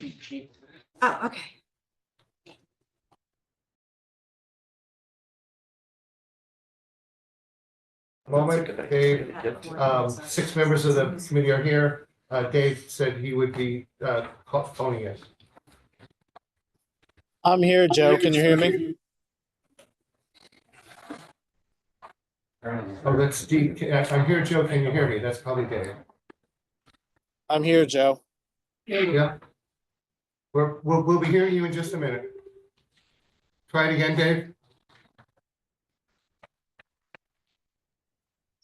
Oh, okay. Moment, Dave, 6 members of the committee are here. Dave said he would be phoning in. I'm here, Joe. Can you hear me? Oh, that's Steve. I'm here, Joe. Can you hear me? That's probably Dave. I'm here, Joe. Yeah. We'll be hearing you in just a minute. Try it again, Dave.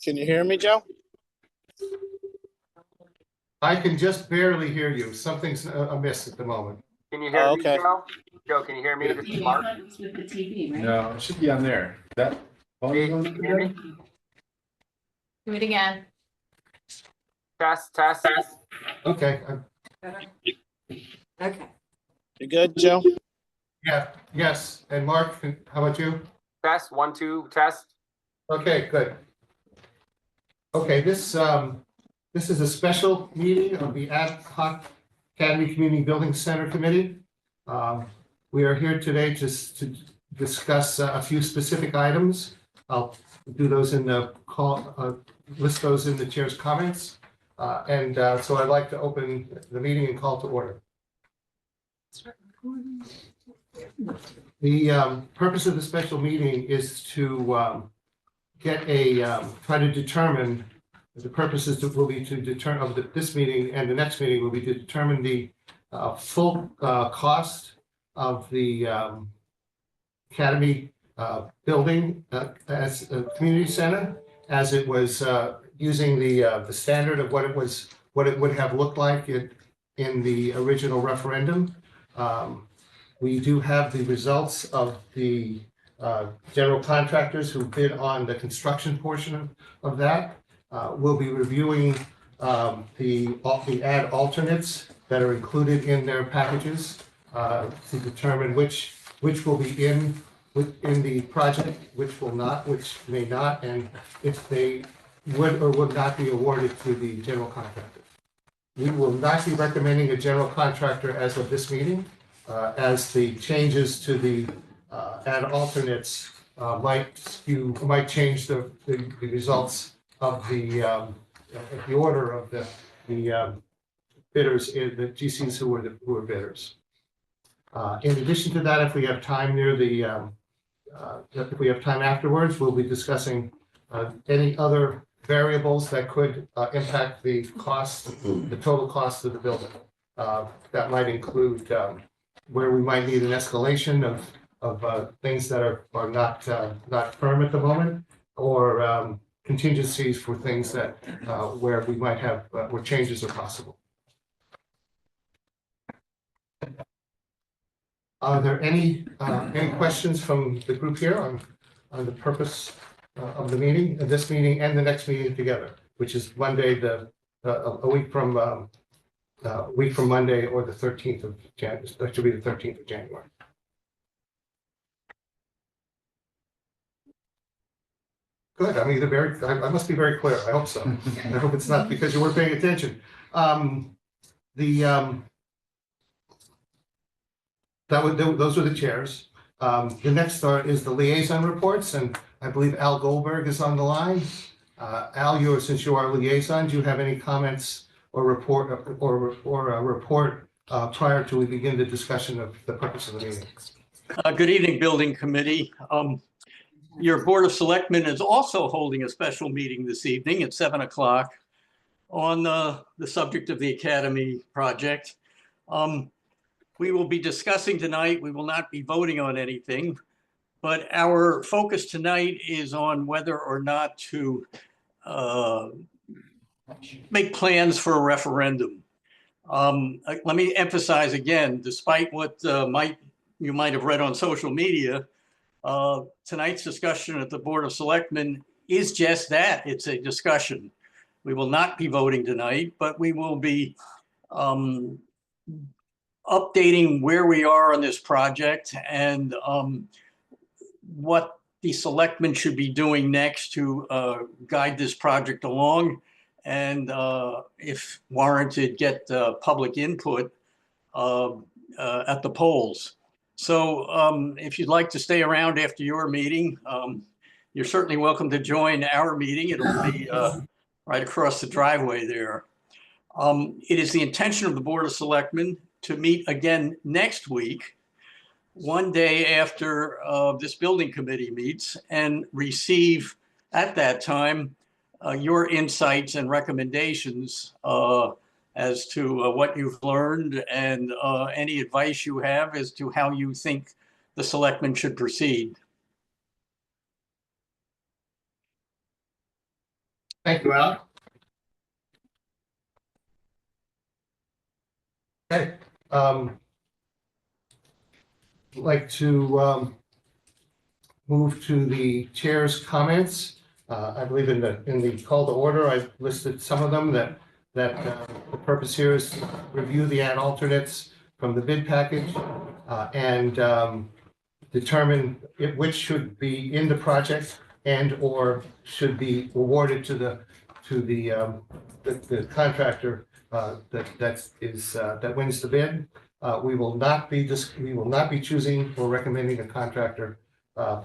Can you hear me, Joe? I can just barely hear you. Something's amiss at the moment. Can you hear me, Okay. Joe? Joe, can you hear me? This is Mark. With the TV, right? No, it should be on there. That. Dave, can you hear me? Do it again. Test, test. Okay. Okay. You good, Joe? Yeah. Yes. And Mark, how about you? Test, 1, 2, test. Okay, good. Okay, this is a special meeting of the Ad Hoc Academy Community Building Center Committee. We are here today to discuss a few specific items. I'll do those in the call, list those in the chair's comments. So I'd like to open the meeting and call to order. The purpose of the special meeting is to get try to determine, the purposes will be to determine of this meeting and the next meeting will be to determine the full cost of the Academy building as a community center, as it was using the standard of what it would have looked like in the original referendum. We do have the results of the general contractors who bid on the construction portion of that. We'll be reviewing the ad alternates that are included in their packages to determine which will be in the project, which will not, which may not, and if they would or would not be awarded to the general contractor. We will not be recommending a general contractor as of this meeting, as the changes to the ad alternates might change the results of the order of the bidders, the GCs who were bidders. In addition to that, if we have time if we have time afterwards, we'll be discussing any other variables that could impact the cost, the total cost of the building. That might include where we might need an escalation of things that are not firm at the moment, or contingencies for things that where we might have where changes are possible. Are there any questions from the group here on the purpose of the meeting, this meeting and the next meeting together, which is Monday, a week from Monday, or the 13th of January? That should be the 13th of January. Good. I'm either I must be very clear. I hope so. I hope it's not because you weren't paying attention. Those were the chairs. The next is the liaison reports, and I believe Al Goldberg is on the line. Al, since you are liaison, do you have any comments or report a report prior to we begin the discussion of the purpose of the meeting? Good evening, Building Committee. Your Board of Selectmen is also holding a special meeting this evening at 7 o'clock on the subject of the Academy project. We will be discussing tonight, we will not be voting on anything, but our focus tonight is on whether or not to make plans for a referendum. Let me emphasize again, despite what you might have read on social media, tonight's discussion at the Board of Selectmen is just that. It's a discussion. We will not be voting tonight, but we will be updating where we are on this project and what the selectmen should be doing next to guide this project along, and if warranted, get public input at the polls. So if you'd like to stay around after your meeting, you're certainly welcome to join our meeting. It'll be right across the driveway there. It is the intention of the Board of Selectmen to meet again next week, one day after this building committee meets, and receive at that time your insights and recommendations as to what you've learned and any advice you have as to how you think the selectmen should proceed. Thank you, Al. Okay. I'd like to move to the chair's comments. I believe in the call to order, I've listed some of them that the purpose here is to review the ad alternates from the bid package and determine which should be in the project and or should be awarded to the contractor that wins the bid. We will not be choosing or recommending a contractor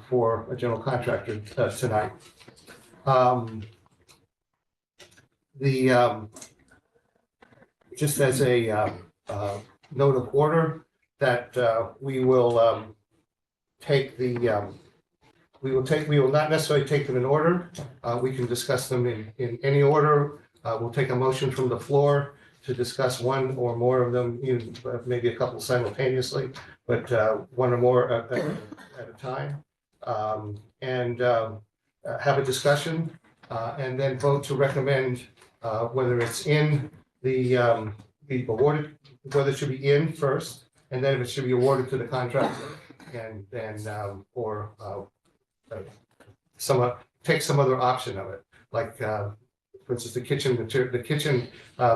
for a general contractor tonight. Just as a note of order, that we will not necessarily take them in order. We can discuss them in any order. We'll take a motion from the floor to discuss one or more of them, even maybe a couple simultaneously, but one or more at a time. And have a discussion and then vote to recommend whether it's in the awarded, whether it should be in first, and then if it should be awarded to the contractor, and then take some other option of it, like for instance, the kitchen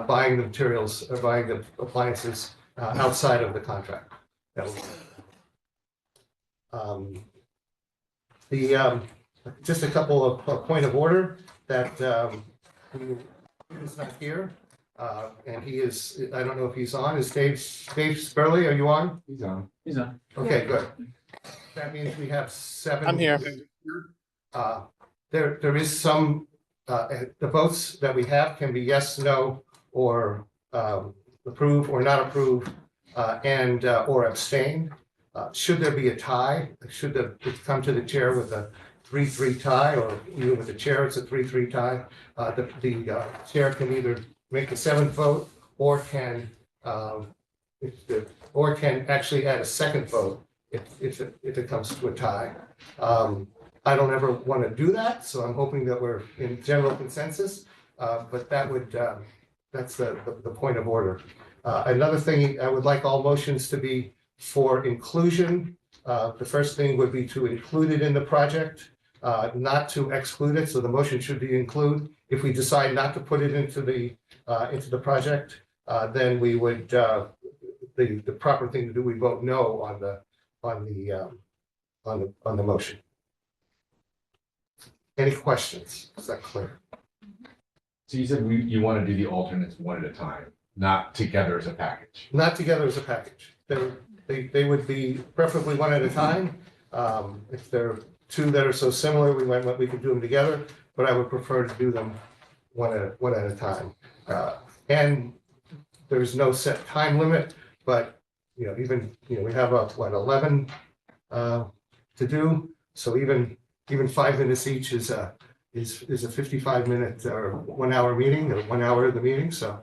buying the materials or buying the appliances outside of the contract. Just a couple of point of order that he's not here, and he is. I don't know if he's on. Is Dave Spurley? Are you on? He's on. Okay, good. That means we have 7. I'm here. There is some. The votes that we have can be yes, no, or approve or not approve, and or abstain. Should there be a tie? Should it come to the chair with a 3-3 tie, or even with the chair, it's a 3-3 tie. The chair can either make a 7th vote, or can actually add a 2nd vote if it comes to a tie. I don't ever want to do that, so I'm hoping that we're in general consensus. But that's the point of order. Another thing, I would like all motions to be for inclusion. The first thing would be to include it in the project, not to exclude it. So the motion should be include. If we decide not to put it into the project, then we would the proper thing to do. We vote no on the motion. Any questions? Is that clear? So you said you want to do the alternates one at a time, not together as a package. Not together as a package. They would be preferably one at a time. If there are 2 that are so similar, we could do them together, but I would prefer to do them one at a time. And there's no set time limit, but we have 11 to do. So even 5 minutes each is a 55-minute or 1 hour meeting, or 1 hour of the meeting. So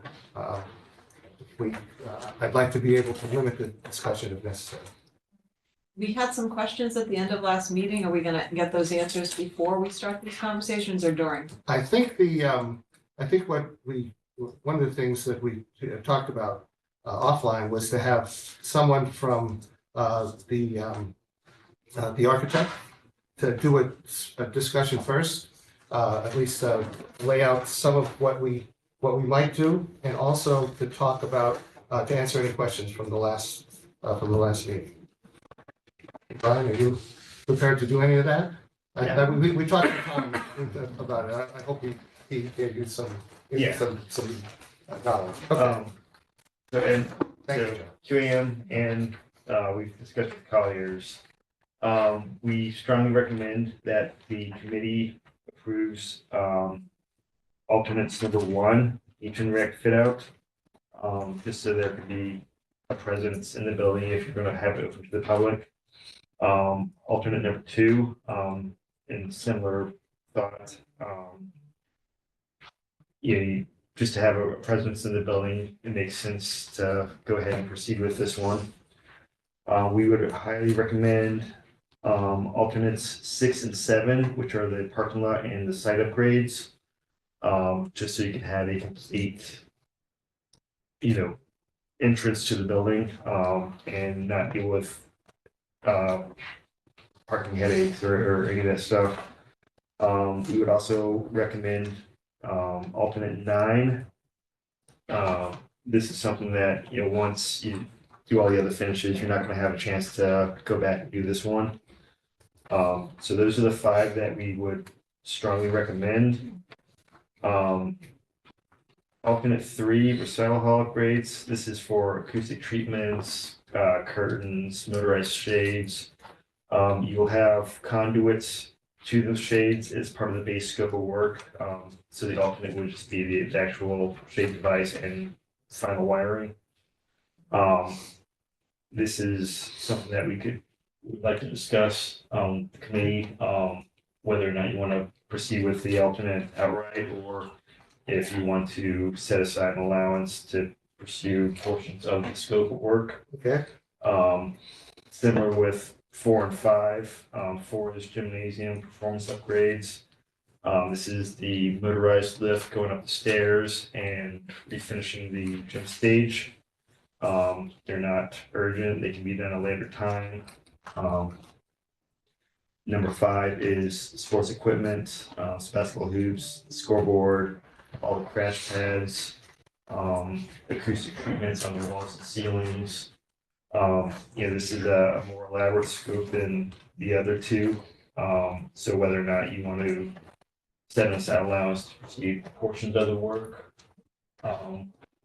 I'd like to be able to limit the discussion if necessary. We had some questions at the end of last meeting. Are we going to get those answers before we start these conversations or during? I think one of the things that we talked about offline was to have someone from the architect to do a discussion first, at least lay out some of what we might do, and also to talk about to answer any questions from the last meeting. Brian, are you prepared to do any of that? Yeah. We talked to Tom about it. I hope he gave you some knowledge. Okay. And Thank you, So John. QAM and we've discussed with Colliers. We strongly recommend that the committee approves alternates number one, Eaton Rec fit out. Just so there could be a presence in the building if you're gonna have it open to the public. Alternate number two, in similar thought, just to have a presence in the building, it makes sense to go ahead and proceed with this one. We would highly recommend alternates 6 and 7, which are the parking lot and the site upgrades. Just so you can have a complete, entrance to the building, and not deal with parking headaches or any of that stuff. We would also recommend alternate 9. This is something that, once you do all the other finishes, you're not going to have a chance to go back and do this one. So those are the 5 that we would strongly recommend. Alternate 3, recital hall upgrades. This is for acoustic treatments, curtains, motorized shades. You'll have conduits to those shades as part of the base scope of work. So the alternate would just be the actual shade device and final wiring. This is something that we'd like to discuss, the committee, whether or not you want to proceed with the alternate outright, or if you want to set aside an allowance to pursue portions of the scope of work. Okay, Similar with 4 and 5. 4 is gymnasium performance upgrades. This is the motorized lift going up the stairs and refinishing the gym stage. They're not urgent, they can be done at a later time. Number 5 is sports equipment, basketball hoops, scoreboard, all the crash pads, acoustic treatments on the walls and ceilings. This is a more elaborate scope than the other 2. So whether or not you want to set aside allowance to proceed portions of the work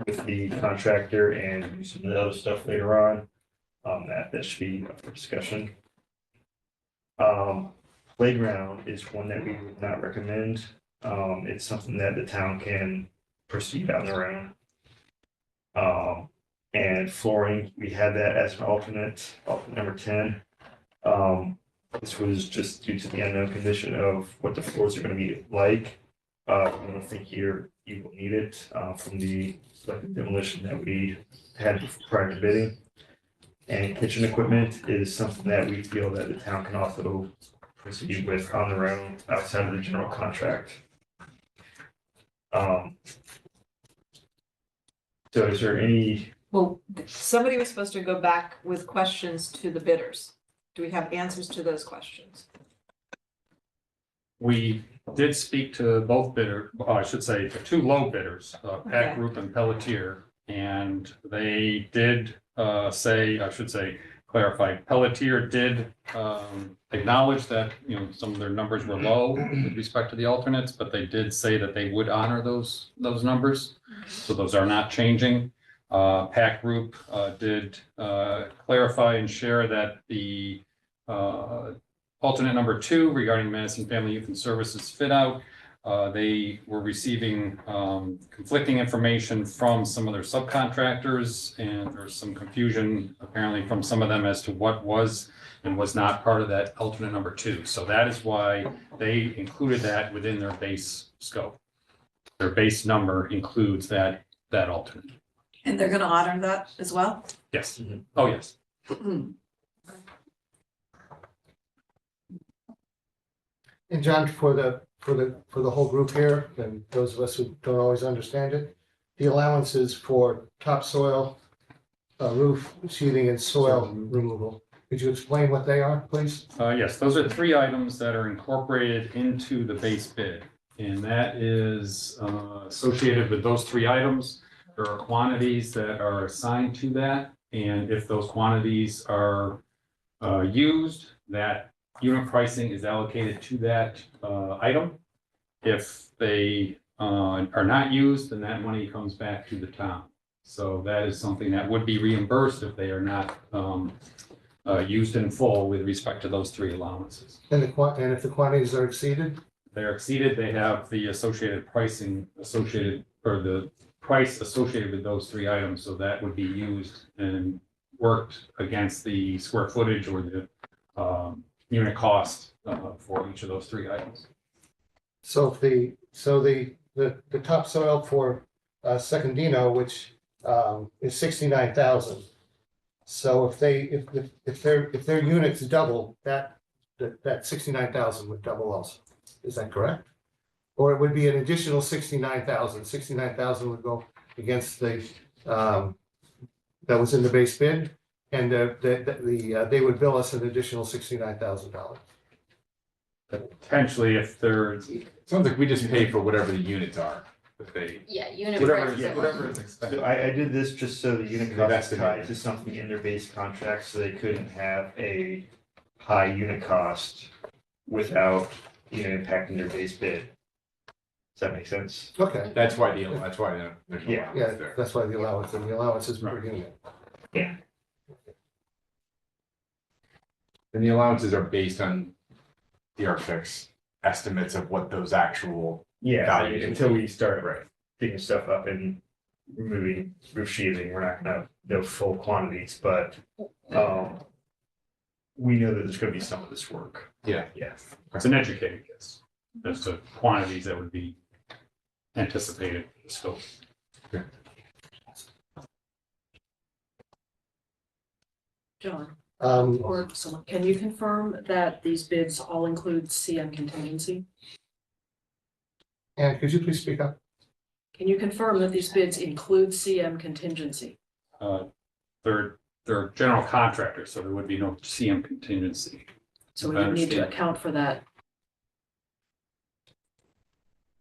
with the contractor and do some of the other stuff later on, that should be up for discussion. Playground is one that we would not recommend. It's something that the town can proceed on their own. And flooring, we had that as an alternate number 10. This was just due to the unknown condition of what the floors are going to be like. I don't think you will need it from the demolition that we had prior to bidding. And kitchen equipment is something that we feel that the town can also proceed with on their own outside of the general contract. So is there any? Well, somebody was supposed to go back with questions to the bidders. Do we have answers to those questions? We did speak to both bidder, I should say, the 2 low bidders, Okay. Pack Group and Pelletier, and they did clarify, Pelletier did acknowledge that, some of their numbers were low with respect to the alternates, but they did say that they would honor those numbers. So those are not changing. Pack Group did clarify and share that the alternate number 2 regarding Madison Family Youth and Services fit out, they were receiving conflicting information from some of their subcontractors, and there's some confusion apparently from some of them as to what was and was not part of that alternate number 2. So that is why they included that within their base scope. Their base number includes that alternate. And they're gonna honor that as well? Yes. Oh, yes. and John, for the whole group here, and those of us who don't always understand it, the allowances for topsoil, roof seeding and soil removal. Could you explain what they are, please? Yes, those are 3 items that are incorporated into the base bid. And that is associated with those 3 items. There are quantities that are assigned to that. And if those quantities are used, that unit pricing is allocated to that item. If they are not used, then that money comes back to the town. So that is something that would be reimbursed if they are not used in full with respect to those three allowances. And and if the quantities are exceeded? If they're exceeded, they have the associated pricing associated, or the price associated with those three items, so that would be used and worked against the square footage or the unit cost for each of those three items. So the topsoil for Secondino, which is 69,000. So if their units double, that 69,000 would double also. Is that correct? Or it would be an additional 69,000. 69,000 would go against the that was in the base bid, and they would bill us an additional $69,000. Potentially, if they're, Sounds like we just pay for whatever the units are, if they, Yeah, unit whatever, prices. is- whatever is So expected. I did this just so the unit They've cost is tied estimated. to something in their base contract, so they couldn't have a high unit cost without, impacting their base bid. Does that make sense? Okay, There's no Yeah. allowance yeah, there. that's why the allowance is per unit. And the allowances are based on the architect's estimates of what those actual, Yeah, Values. until we start digging stuff up and removing roof sheathing, we're not gonna know full quantities, but we know that there's gonna be some of this work. yeah. Yeah. it's an educated guess as to quantities that would be anticipated for the scope. John, Um, or someone, can you confirm that these bids all include CM contingency? and could you please speak up? Can you confirm that these bids include CM contingency? They're general contractors, so there would be no CM contingency. So we would need to Understand. account for that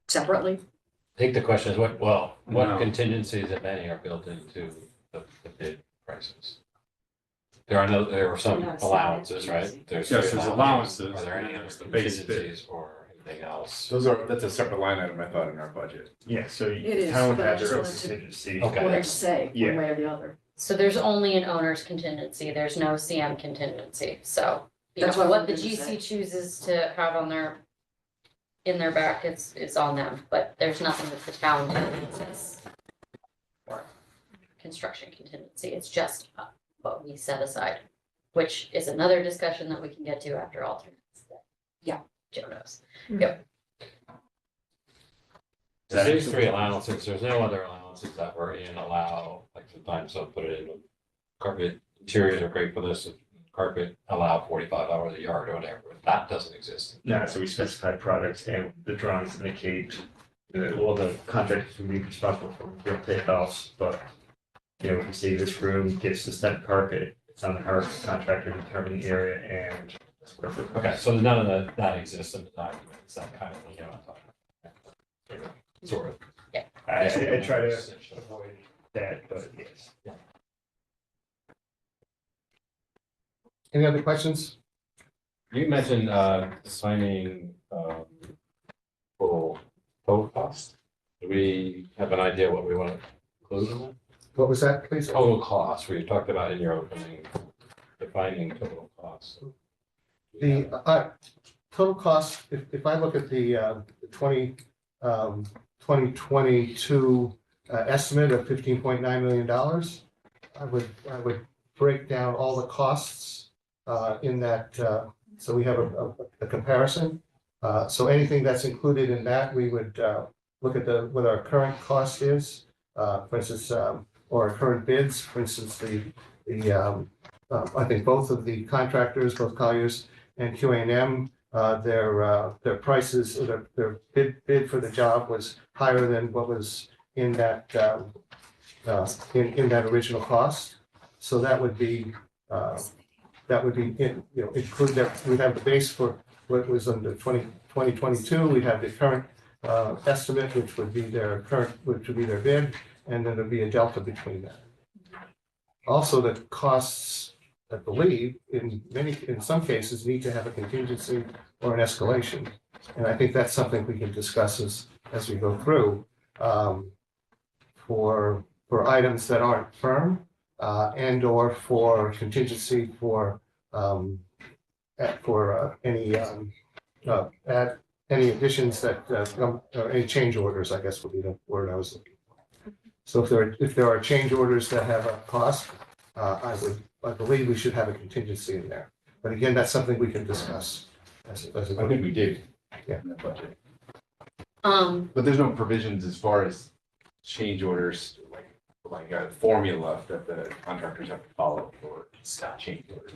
separately? I think the question is what No. contingencies, if any, are built into the bid prices? There are some Yes. allowances, right? Yes, three there's allowances, Are there and any then other there's the base bid. contingencies or anything else? That's a separate line item, I thought, in our budget. Yeah, so It is, town but I had just their own wanted to- contingency. Okay. What I say, Yeah. one way or the other. So there's only an owner's contingency, there's no CM contingency, so. That's what I What the wanted to GC say. chooses to have on in their back, it's on them, but there's nothing that the town does. Or construction contingency, it's just what we set aside, which is another discussion that we can get to after alternates. Yeah. Joe knows. So these three allowances, there's no other allowances that were in allow, like sometimes they'll put it in carpet interiors are great for this, carpet allow 45 hours a yard or whatever, that doesn't exist. No, so we specify products and the drawings indicate all the contractors will be responsible for real takeoffs, but if we say this room gets the stent carpet, it's on the contractor to determine the area and square foot. Okay, so none of that exists in the documents, that kind of, sort of. I try to avoid that, but yes. Any other questions? You mentioned defining total cost. Do we have an idea what we want to include in that? What was that, please? Total cost, where you talked about in your opening, defining total cost. The total cost, if I look at the 2022 estimate of $15.9 million, I would break down all the costs in that, so we have a comparison. So anything that's included in that, we would look at what our current cost is, for instance, or our current bids, for instance, I think both of the contractors, both Colliers and QA&M, their prices, their bid for the job was higher than what was in that in that original cost. So that would be include that. We'd have the base for what was under 2022. We'd have the current estimate, which would be their bid, and then there'd be a delta between that. Also, the costs, I believe, in some cases, need to have a contingency or an escalation. And I think that's something we can discuss as we go through. For items that aren't firm, and or for contingency for any additions that, or any change orders, I guess would be the word I was looking for. So if there are change orders that have a cost, I believe we should have a contingency in there. But again, that's something we can discuss as a I think we did. Yeah. In the budget. Um, But there's no provisions as far as change orders, like a formula that the contractors have to follow for change orders.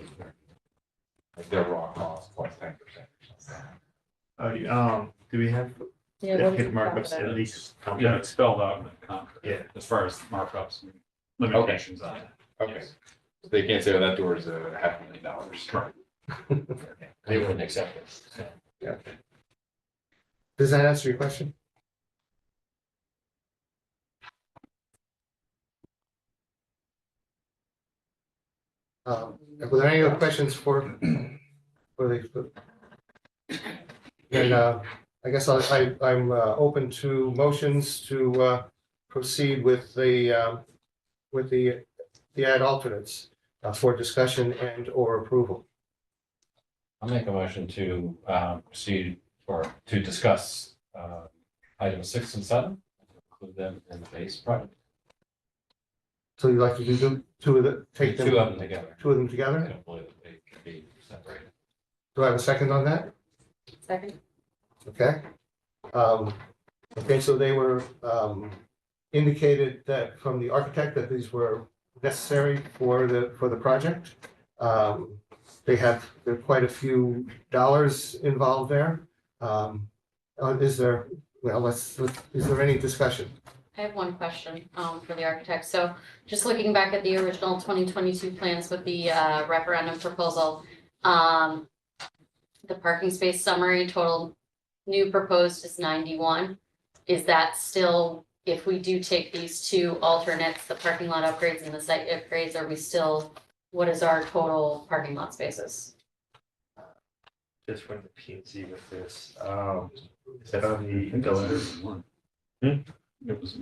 Like their raw cost plus 10% or something. Do we have yeah, the what hit did you talk markups about? at least? Yeah, it's spelled out in the contract. Yeah. As far as markups and limitations on it. Okay. So they can't say, oh, that door is $500,000. Right. They wouldn't accept it. So. Yeah. Does that answer your question? Were there any other questions for the? And I guess I'm open to motions to proceed with the ad alternates for discussion and or approval. I'll make a motion to proceed to discuss items 6 and 7, include them in the base project. So you'd like to do two of the, take them, Two of them together. two of them I together? don't believe that they can be separated. Do I have a second on that? Second, Okay. Okay, so they were indicated that from the architect that these were necessary for the project. There are quite a few dollars involved there. Is there any discussion? I have one question, for the architect. So just looking back at the original 2022 plans with the, referendum proposal, the parking space summary total new proposed is 91. Is that still, if we do take these two alternates, the parking lot upgrades and the site upgrades, are we still, what is our total parking lot spaces? Just from the PNC with this, is that on the letter? It was.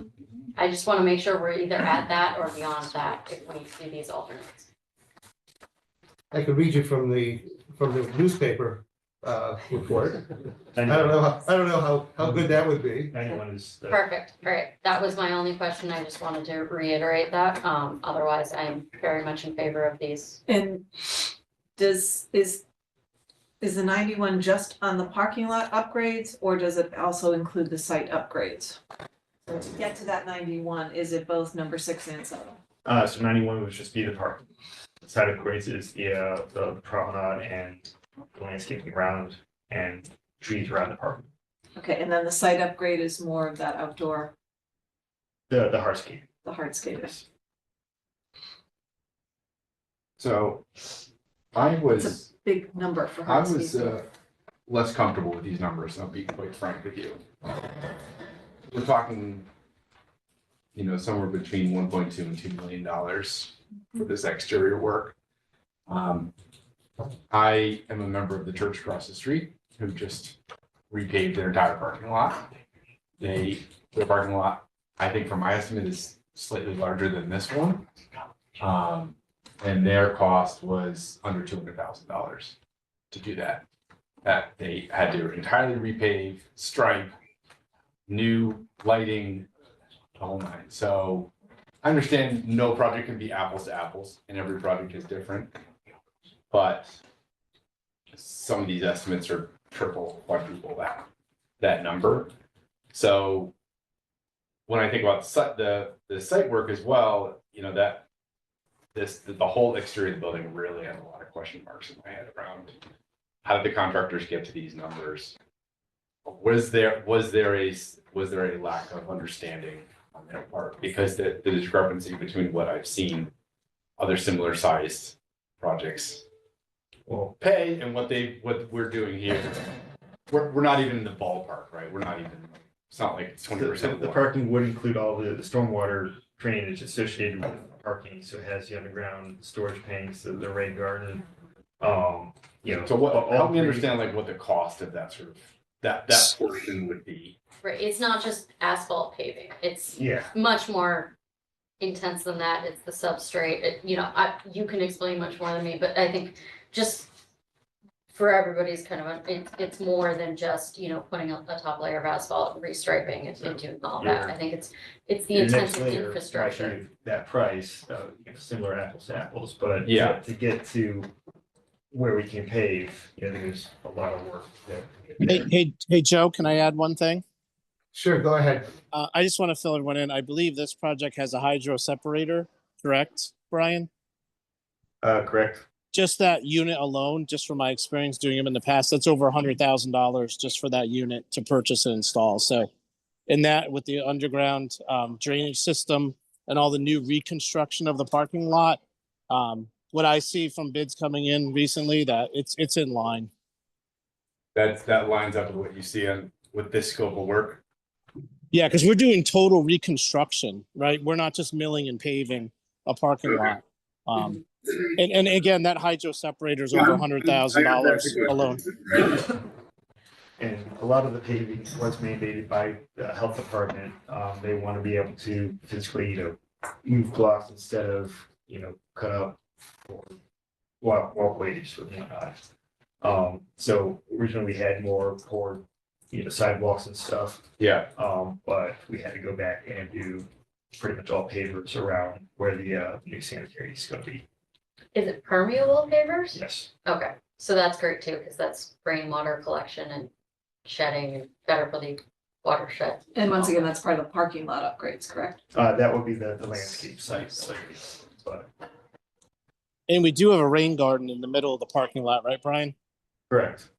I just want to make sure we're either at that or beyond that if we do these alternates. I could read you from the newspaper report. I don't know how good that would be. 91 is. Perfect, all right, that was my only question, I just wanted to reiterate that, otherwise I am very much in favor of these. And is the 91 just on the parking lot upgrades, or does it also include the site upgrades? So to get to that 91, is it both number 6 and 7? So 91 would just be the parking. Side upgrades is the promenade and the landscaping around and trees around the park. Okay, and then the site upgrade is more of that outdoor, The hardscape. the hardscape. So I was. It's a big number for I was hardscape. less comfortable with these numbers, I'll be quite frank with you. We're talking, somewhere between 1.2 and $2 million for this exterior work. I am a member of the church across the street who just repaved their entire parking lot. Their parking lot, I think from my estimate, is slightly larger than this one. And their cost was under $200,000 to do that. That they had to entirely repave, stripe, new lighting, the whole nine. So I understand no project can be apples to apples and every project is different. But some of these estimates are triple, quadruple that number. So when I think about the site work as well, the whole exterior of the building really had a lot of question marks in my head around how did the contractors get to these numbers? Was there a lack of understanding on their part? Because the discrepancy between what I've seen other similar sized projects will pay and what we're doing here, we're not even in the ballpark, right? We're not even, it's not like it's 20%. The parking would include all the stormwater drainage associated with parking, so it has the underground storage tanks, the rain garden. So help me understand like what the cost of that sort of that portion would be. Right, it's not just asphalt paving, it's Yeah, much more intense than that. It's the substrate. You can explain much more than me, but I think just for everybody's kind of, it's more than just, putting a top layer of asphalt and restriping and doing all that. I think it's the Your next intensive layer might infrastructure. be that price, similar apples to apples, but Yeah. to get to where we can pave, there's a lot of work there. Hey, Joe, can I add one thing? Sure, go ahead. I just want to fill everyone in. I believe this project has a hydro separator, correct, Brian? Correct. Just that unit alone, just from my experience doing them in the past, that's over $100,000 just for that unit to purchase and install. So in that, with the underground drainage system and all the new reconstruction of the parking lot, what I see from bids coming in recently, that it's in line. That lines up with what you see with this scope of work. Yeah, because we're doing total reconstruction, right? We're not just milling and paving a parking lot. And again, that hydro separator is over $100,000 alone. And a lot of the paving was mandated by the health department. They want to be able to physically, move blocks instead of, cut up walkways and whatnot. So originally we had more poured, sidewalks and stuff. Yeah. But we had to go back and do pretty much all pavers around where the new sanitary is going to be. Is it permeable pavers? Yes. Okay, so that's great too, because that's rainwater collection and shedding and better for the watershed. And once again, that's part of the parking lot upgrades, correct? That would be the landscape site. But And we do have a rain garden in the middle of the parking lot, right, Brian? correct.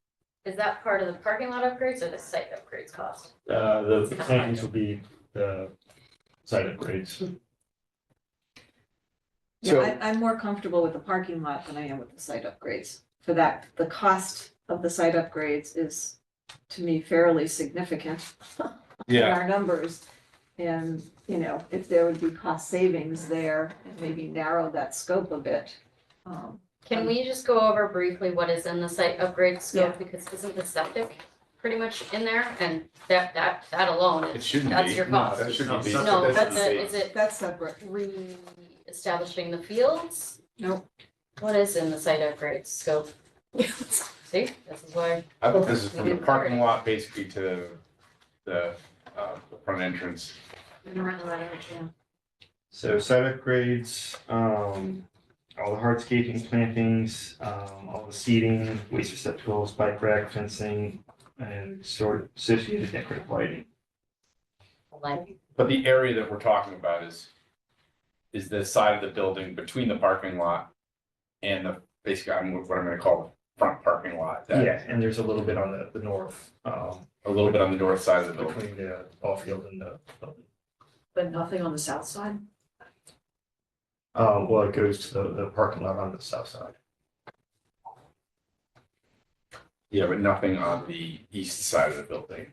Is that part of the parking lot upgrades or the site upgrades cost? The plantings will be the site upgrades. So- Yeah, I'm more comfortable with the parking lot than I am with the site upgrades. For that, the cost of the site upgrades is, to me, fairly significant in our numbers. And, if there would be cost savings there and maybe narrow that scope a bit. Can we just go over briefly what is in the site upgrade scope, Yeah. because isn't the septic pretty much in there, and that alone It is, shouldn't be. that's your cost. That shouldn't be. No, That's but is it That's separate. re-establishing the fields? Nope. What is in the site upgrade scope? See, this is why, I thought this is from the parking lot basically to the front entrance. So site upgrades, all the hardscaping plantings, all the seating, waste receptacles, bike rack, fencing, and associated decorative lighting. like, But the area that we're talking about is the side of the building between the parking lot and basically what I'm gonna call the front parking lot. Yeah, and there's a little bit on the north, A little bit on the north side of the building. between the ball field and the building. But nothing on the south side? Well, it goes to the parking lot on the south side. Yeah, but nothing on the east side of the building.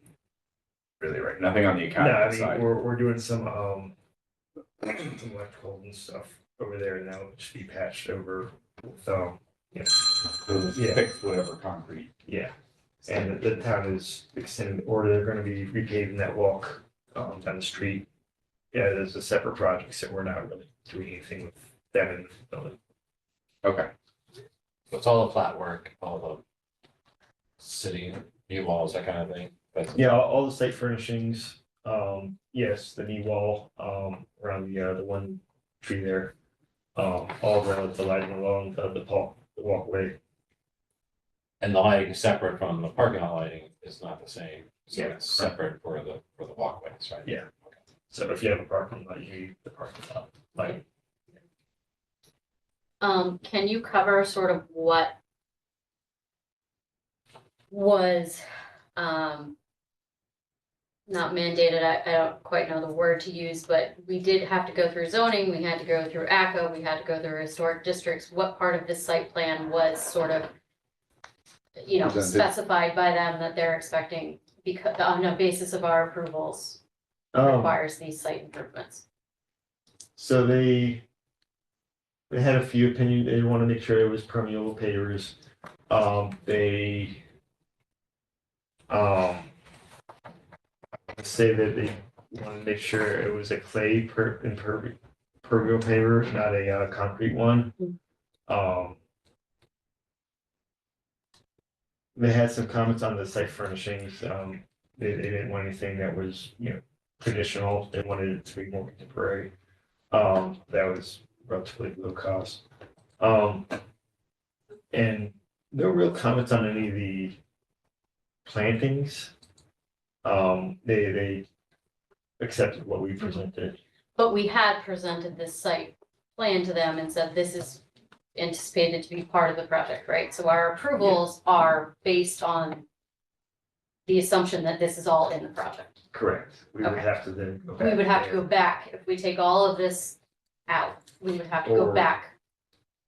Really, right? Nothing on the No, I academy mean, side. we're doing some electrical and stuff over there now, it should be patched over with, yeah, yeah. Fix whatever concrete. Yeah, and the town is extending, or they're gonna be repaving that walk down the street. Yeah, there's a separate project, so we're not really doing anything with them in the building. Okay. It's all the flat work, all the city, new walls, that kind of thing. But Yeah, all the site furnishings, yes, the knee wall, around the one tree there. All the lighting along the walkway. And the lighting is separate from the parking lot lighting is not the same. So Yeah. it's separate for the walkways, right? Yeah. So if you have a parking lot, you need the parking lot, like, can you cover sort of what was, not mandated, I don't quite know the word to use, but we did have to go through zoning, we had to go through ACO, we had to go through historic districts. What part of this site plan was sort of, Presented. specified by them that they're expecting, because on a basis of our approvals requires these site improvements? so they had a few opinions, they want to make sure it was permeable pavers. They say that they want to make sure it was a clay permeable paver, not a concrete one. They had some comments on the site furnishings. They didn't want anything that was, traditional. They wanted it to be more contemporary. That was relatively low cost. And no real comments on any of the plantings. They accepted what we presented. But we had presented this site plan to them and said, this is anticipated to be part of the project, right? So our approvals are based on the assumption that this is all in the project. Correct. We would Okay. have to then go back. We would have to there, go back, if we take all of this out, we would have to go Or back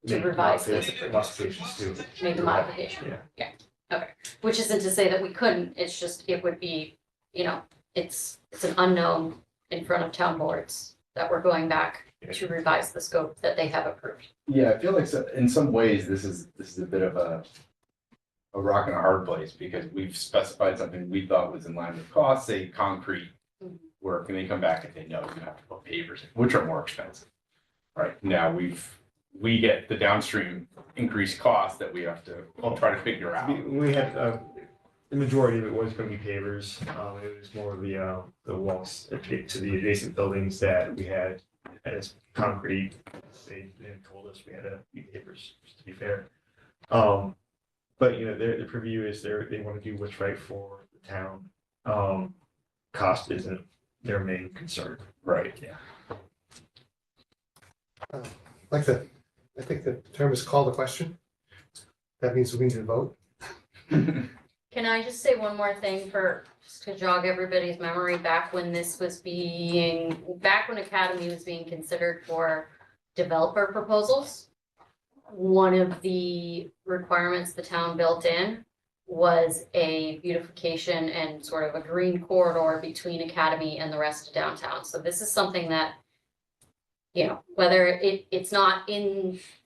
to make revise those modifications too. make a modification. Yeah. Okay, which isn't to say that we couldn't, it's just, it would be, it's an unknown in front of town boards that we're going back to revise the scope that they have approved. Yeah, I feel like in some ways, this is a bit of a rock and a hard place, because we've specified something we thought was in line with cost, say concrete work, and they come back and say, no, you have to put pavers in, which are more expensive. Right, now we get the downstream increased cost that we have to try to figure out. We had, the majority of it was gonna be pavers. It was more of the walks to the adjacent buildings that we had as concrete. They told us we had to be pavers, just to be fair. But their purview is they want to do what's right for the town. Cost isn't their main concern. Right, yeah. I think the term is call the question. That means we need to vote. Can I just say one more thing just to jog everybody's memory back when back when Academy was being considered for developer proposals? One of the requirements the town built in was a beautification and sort of a green corridor between Academy and the rest of downtown. So this is something that, whether it's not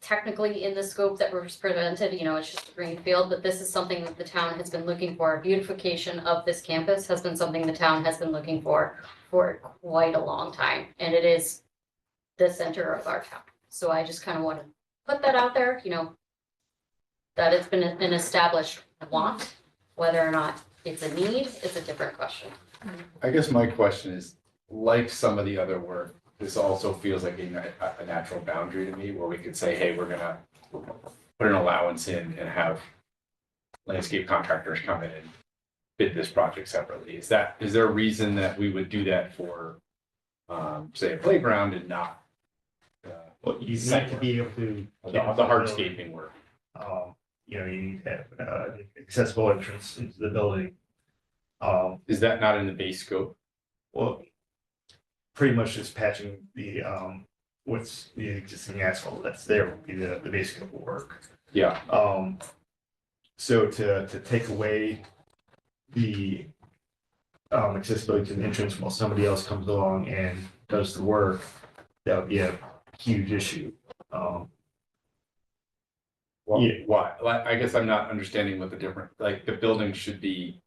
technically in the scope that was presented, it's just a green field, but this is something that the town has been looking for. Beautification of this campus has been something the town has been looking for quite a long time, and it is the center of our town. So I just kind of want to put that out there, that it's been an established want. Whether or not it's a need, it's a different question. I guess my question is, like some of the other work, this also feels like a natural boundary to me, where we could say, hey, we're gonna put an allowance in and have landscape contractors come in and bid this project separately. Is there a reason that we would do that for, say, a playground and not? Well, you need to be able to. The hardscaping work. You need to have accessible entrance into the building. Is that not in the base scope? Well, pretty much just patching the what's the existing asphalt that's there would be the basic of work. Yeah. So to take away the accessibility to the entrance while somebody else comes along and does the work, that would be a huge issue. Well, Yeah. why? Like, I guess I'm not understanding what the difference, like, the building should be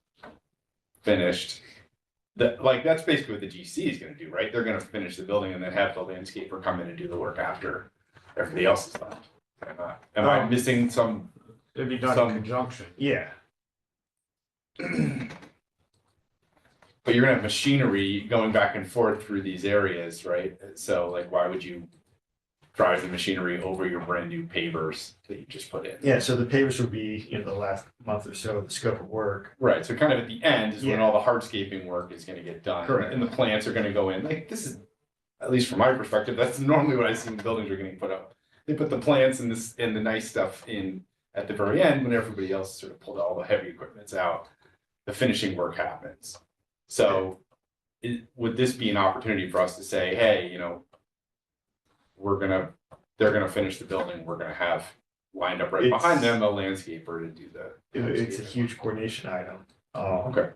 finished. That's basically what the GC is gonna do, right? They're gonna finish the building and then have the landscaper come in and do the work after everybody else is done. Am I missing some? It'd be done in conjunction. Yeah, But you're gonna have machinery going back and forth through these areas, right? So like, why would you drive the machinery over your brand new pavers that you just put in? yeah. So the pavers would be the last month or so of the scope of work. Right, so kind of at the end is when Yeah. all the hardscaping work is gonna get done. Correct. And the plants are gonna go in, like, this is, at least from my perspective, that's normally what I see when buildings are getting put up. They put the plants and the nice stuff in at the very end, when everybody else sort of pulled all the heavy equipments out. The finishing work happens. So would this be an opportunity for us to say, hey, they're gonna finish the building, we're gonna have lined up right behind them, a landscaper to do the. It's a huge coordination item. Okay.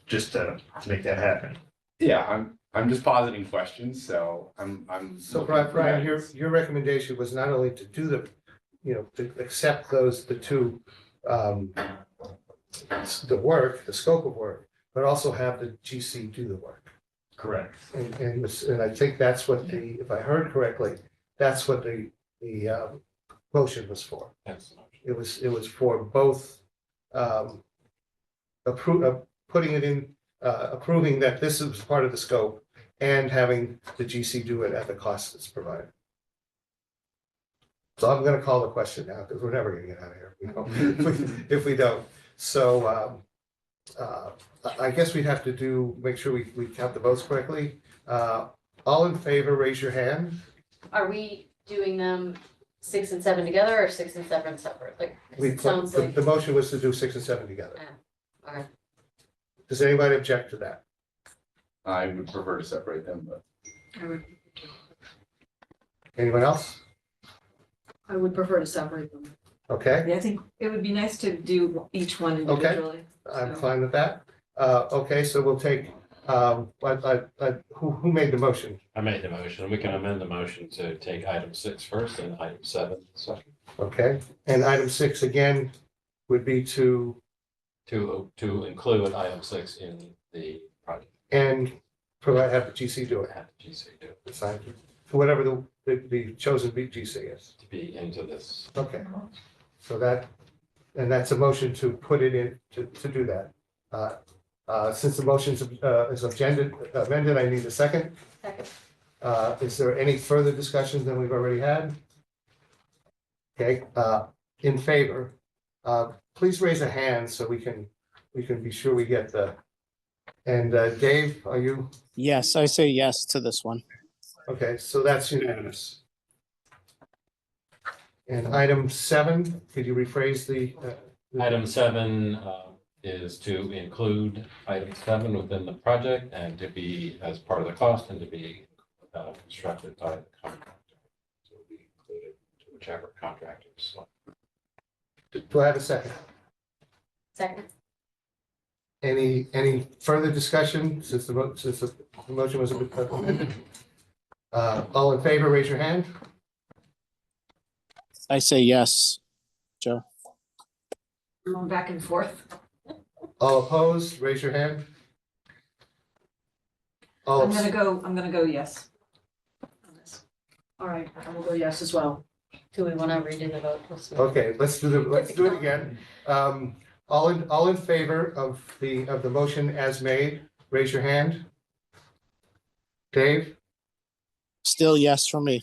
Just to make that happen. Yeah, I'm just positing questions, so I'm. So Brian, your recommendation was not only to do to accept the two, the scope of work, but also have the GC do the work. Correct. And I think that's what if I heard correctly, that's what the motion was for. That's the motion. It was for both putting it in, approving that this is part of the scope and having the GC do it at the cost that's provided. So I'm gonna call the question now, because we're never gonna get out of here, you know, if we don't. So I guess we'd have to make sure we count the votes correctly. All in favor, raise your hand. Are we doing them 6 and 7 together or 6 and 7 separate? Like, 'cause it sounds like, The motion was to do 6 and 7 together. okay. Does anybody object to that? I would prefer to separate them, but. Anyone else? I would prefer to separate them. Okay, Yeah, I think it would be nice to do each one individually. I'm fine with that. Okay, so we'll take, who made the motion? I made the motion. We can amend the motion to take item 6 first and item 7 second. Okay, and item 6 again would be to, To include item 6 in the project. and provide, have the GC do it. Have the GC do it Assign to whatever the chosen GC is. to be into this. Okay, so that, and that's a motion to put it in, to do that. Since the motion is amended, I need a second. Second. Is there any further discussion than we've already had? Okay, in favor, please raise a hand so we can be sure we get the, and Dave, are you, Yes, I say yes to this one. okay, so that's unanimous. And item 7, could you rephrase the? Item 7 is to include item 7 within the project and to be as part of the cost and to be constructed by the contractor. So it'll be included to whichever contractor is selected. Do I have a second? Second. Any further discussion since the motion was amended? All in favor, raise your hand. I say yes, Joe. Going back and forth. All opposed, raise your hand. All, I'm gonna go yes. on this. All right, I will go yes as well. Do we want to redo the vote? okay, let's do it again. All in favor of the motion as made, raise your hand. Dave, Still yes for me.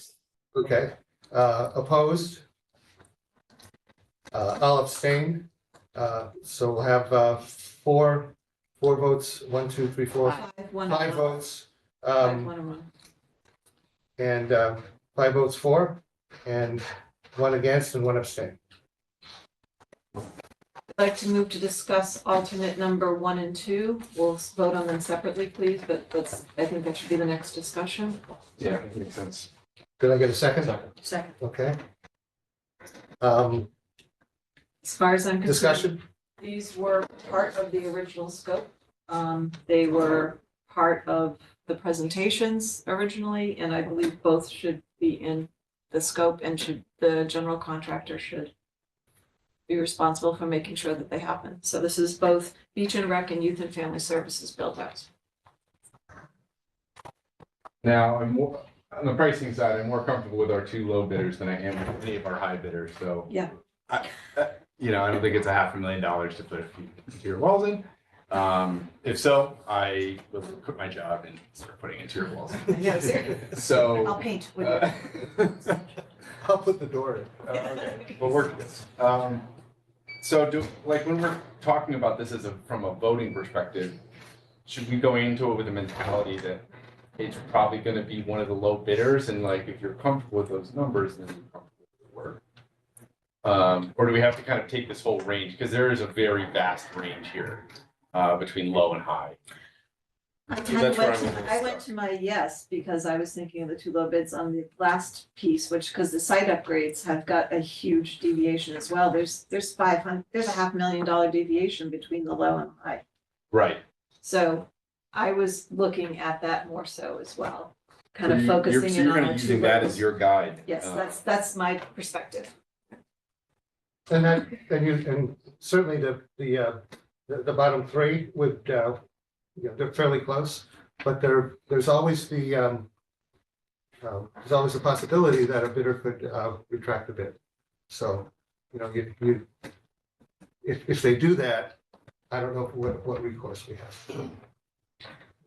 okay, opposed? I'll abstain. So we'll have four votes, 1, 2, 3, 4, 5 votes. And 5 votes for, and 1 against, and 1 abstain. I'd like to move to discuss alternate number 1 and 2. We'll vote on them separately, please, but I think that should be the next discussion. Yeah, makes sense. Did I get a second? Second. Okay. As far as I'm concerned, Discussion? these were part of the original scope. They were part of the presentations originally, and I believe both should be in the scope and the general contractor should be responsible for making sure that they happen. So this is both beach and rec and youth and family services built outs. Now, I'm more, on the pricing side, I'm more comfortable with our 2 low bidders than I am with any of our high bidders, so. Yeah. You know, I don't think it's $500,000 to put a few interior walls in. If so, I will quit my job and start putting interior walls in. Yeah, seriously. So. I'll paint with you. I'll put the door in. Okay, we'll work this. So when we're talking about this from a voting perspective, should we go into it with the mentality that it's probably gonna be one of the low bidders, and like, if you're comfortable with those numbers, then you're comfortable with the work? Or do we have to kind of take this whole range, because there is a very vast range here, between low and high? I went to my yes, because I was thinking of the 2 low bids on the last piece, because the site upgrades have got a huge deviation as well. There's $500,000 deviation between the low and high. Right. So I was looking at that more so as well, kind So of focusing so in you're on gonna the 2 using that bids. as your guide? Yes, that's my perspective. And certainly the bottom 3 would, they're fairly close. but there's always the possibility that a bidder could retract the bid. So, if they do that, I don't know what recourse we have.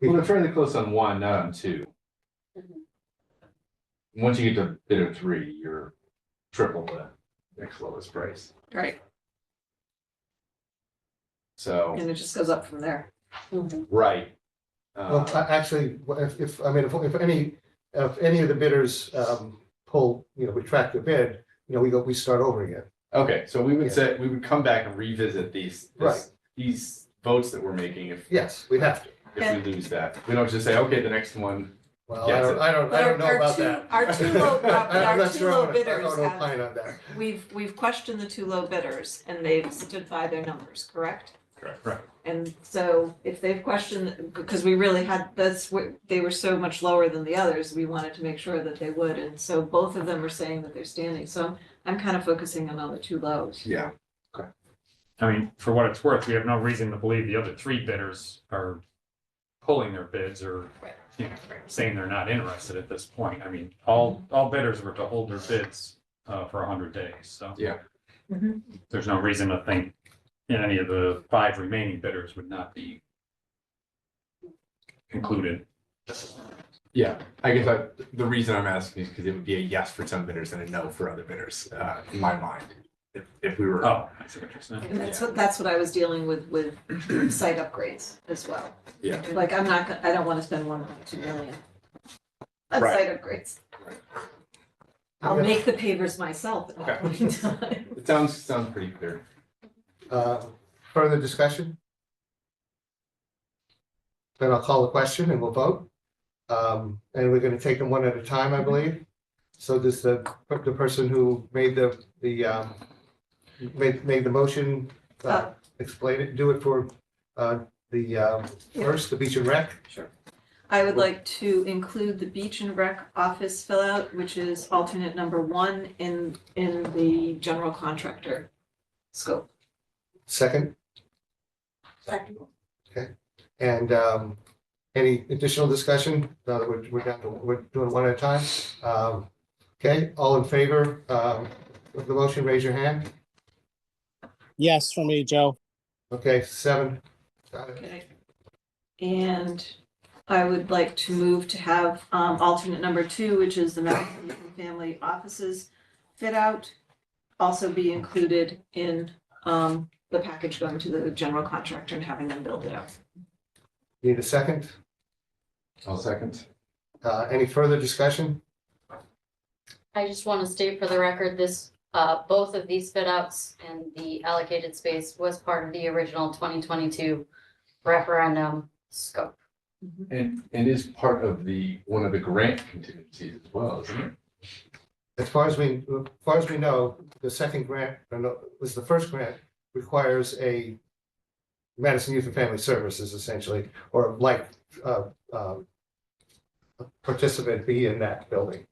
Well, they're fairly close on one, not on two. Once you get to bid of three, you're triple the next lowest price. Right, So, and it just goes up from there. right. Well, actually, if any of the bidders retract their bid, we start over again. Okay, so we would Yeah. say, we would come back and revisit Right. these votes that we're making if Yes, we have to. we lose that. We don't just say, okay, the next one. Well, Yes. I don't know about that. Our two low, I'm not two sure low I bidders don't have, opine on that. we've questioned the two low bidders and they've stood by their numbers, correct? Correct. Right. And so if they've questioned, because we really had, they were so much lower than the others, we wanted to make sure that they would. And so both of them are saying that they're standing. So I'm kind of focusing on the two lows. Yeah. I mean, for what it's worth, we have no reason to believe the other three bidders are pulling their bids or, you know, saying they're not interested at this point. I mean, all bidders were to hold their bids for 100 days, so. Yeah. Mhm. There's no reason to think any of the 5 remaining bidders would not be included. Yeah, I guess the reason I'm asking is because it would be a yes for some bidders and a no for other bidders, in my mind. If we were. Oh, I see what you're saying. And that's what I was dealing with site upgrades as well. Yeah. Like, I don't want to spend 1.2 million on Right. site upgrades. I'll make the pavers myself at that point in time. It sounds pretty clear. Further discussion? Then I'll call the question and we'll vote. And we're gonna take them one at a time, I believe. So does the person who made made the motion, explain it, do it for first, the beach and rec? Sure. I would like to include the beach and rec office fill out, which is alternate number 1 in the general contractor scope. Second, Second. and any additional discussion? Now that we're doing one at a time. Okay, all in favor of the motion, raise your hand. Yes, for me, Joe. Okay, 7. Got it. Okay. And I would like to move to have alternate number 2, which is the Madison Youth and Family Offices fit out, also be included in the package going to the general contractor and having them build it out. Need a second? I'll second. Any further discussion? I just want to state for the record, both of these fit outs and the allocated space was part of the original 2022 referendum scope. And is part of one of the grant contingencies as well, isn't it? As far as we know, the second grant, was the first grant, requires a Madison Youth and Family Services essentially, or like participant be in that building.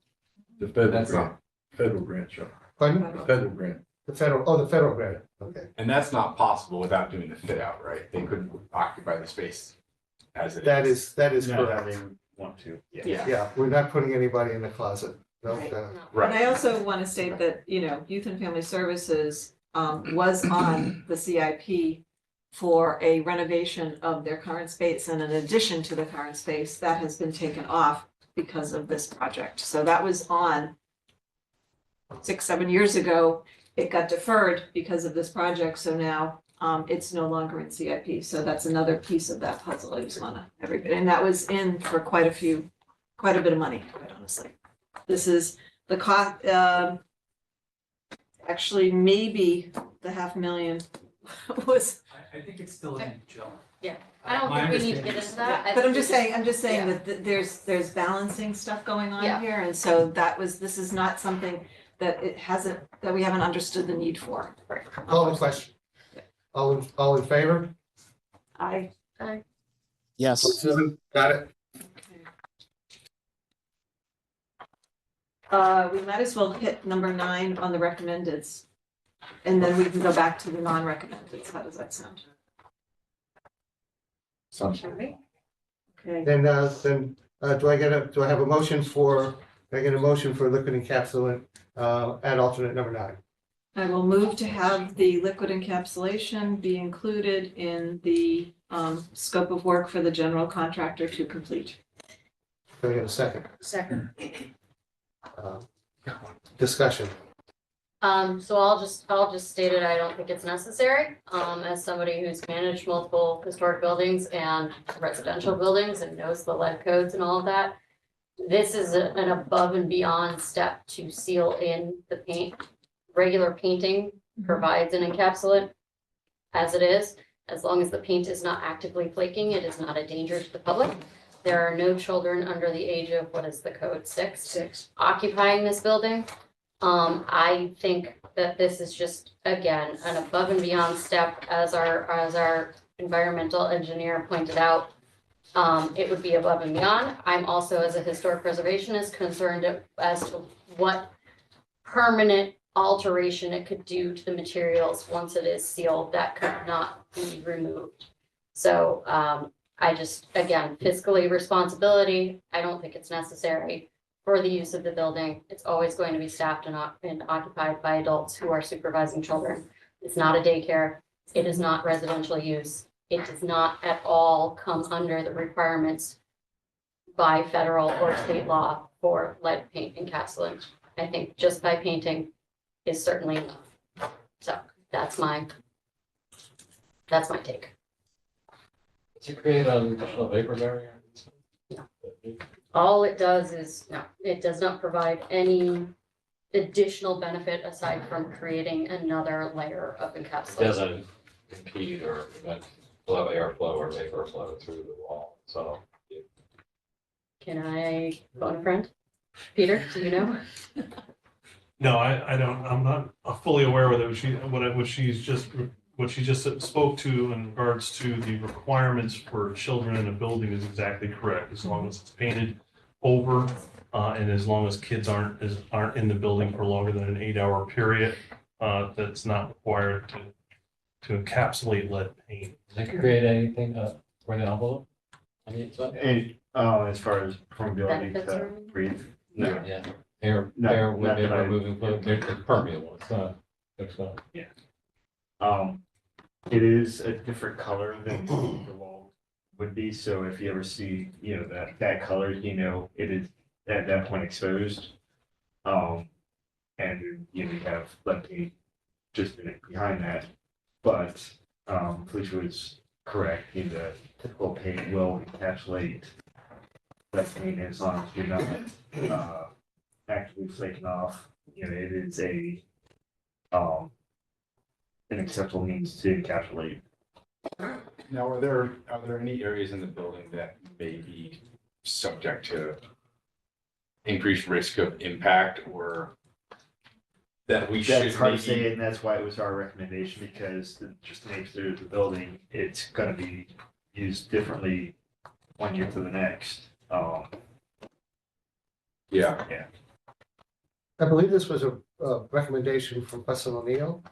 The federal That's grant. Federal grant, sure. Pardon? The federal grant. The federal grant, okay. And that's not possible without doing the fit out, right? They couldn't occupy the space as it is. That is No, correct. they want to, yeah. Yeah, Yeah, we're not putting anybody in the closet. No, Right. No. And right. I also want to state that, Youth and Family Services was on the CIP for a renovation of their current space, and in addition to the current space, that has been taken off because of this project. So that was on 6-7 years ago. It got deferred because of this project, so now it's no longer in CIP. So that's another piece of that puzzle. I just want everybody, and that was in for quite a bit of money, quite honestly. This is the cost, actually, maybe the $500,000 was. I think it's still in, Jill. I don't My think we need to get understanding into that. I But I'm think just we saying, Yeah. that there's balancing stuff going on Yeah. here, and so this is not something that that we haven't understood the need for. Call the question. All in favor? Yes. 7, got it. We might as well hit number 9 on the recommendeds. And then we can go back to the non-recommendeds. How does that sound? Sounds All right. Okay, Then do I have a motion for, liquid encapsulant, at alternate number 9? I will move to have the liquid encapsulation be included in the scope of work for the general contractor to complete. Do I get a second? Second. Uh, Discussion. So I'll just state it, I don't think it's necessary, as somebody who's managed multiple historic buildings and residential buildings and knows the lead codes and all of that. This is an above and beyond step to seal in the paint. Regular painting provides an encapsulant as it is. As long as the paint is not actively flaking, it is not a danger to the public. There are no children under the age of, what is the code, 6? Occupying this building. I think that this is just, again, an above and beyond step, as our environmental engineer pointed out. It would be above and beyond. I'm also, as a historic preservationist, concerned as to what permanent alteration it could do to the materials once it is sealed that could not be removed. So I just, again, fiscally responsibility, I don't think it's necessary for the use of the building. It's always going to be staffed and occupied by adults who are supervising children. It's not a daycare. It is not residential use. It does not at all come under the requirements by federal or state law for lead paint encapsulant. I think just by painting is certainly enough. So that's my take. To create an additional vapor barrier? No. All it does is, no, it does not provide any additional benefit aside from creating another layer of It encapsulation. doesn't impede or prevent flow, airflow or vapor flow through the wall, so. Can I phone a friend? Peter, do you know? No, I don't, I'm not fully aware whether what she just spoke to in regards to the requirements for children in a building is exactly correct, as long as it's painted over, and as long as kids aren't in the building for longer than an 8-hour period, that's not required to encapsulate lead paint. Does it create anything for the envelope? I mean, so, And as far as permeability Benefits to or- breathe, no. yeah, air, No, air not with that I- vapor moving fluid, it's permeable, it's not. It is a different color than the wall would be, so if you ever see, that color, it is at that point exposed. And you have lead paint just behind that, but Felicia was correct, the typical paint will encapsulate lead paint as long as you're not actively flaking off, it is an acceptable means to encapsulate. Now, are there any areas in the building that may be subject to increased risk of impact or that we should That's hard to maybe? say, and that's why it was our recommendation, because just the nature of the building, it's gonna be used differently one year to the next. Yeah, I believe this was a recommendation from Preston O'Neill.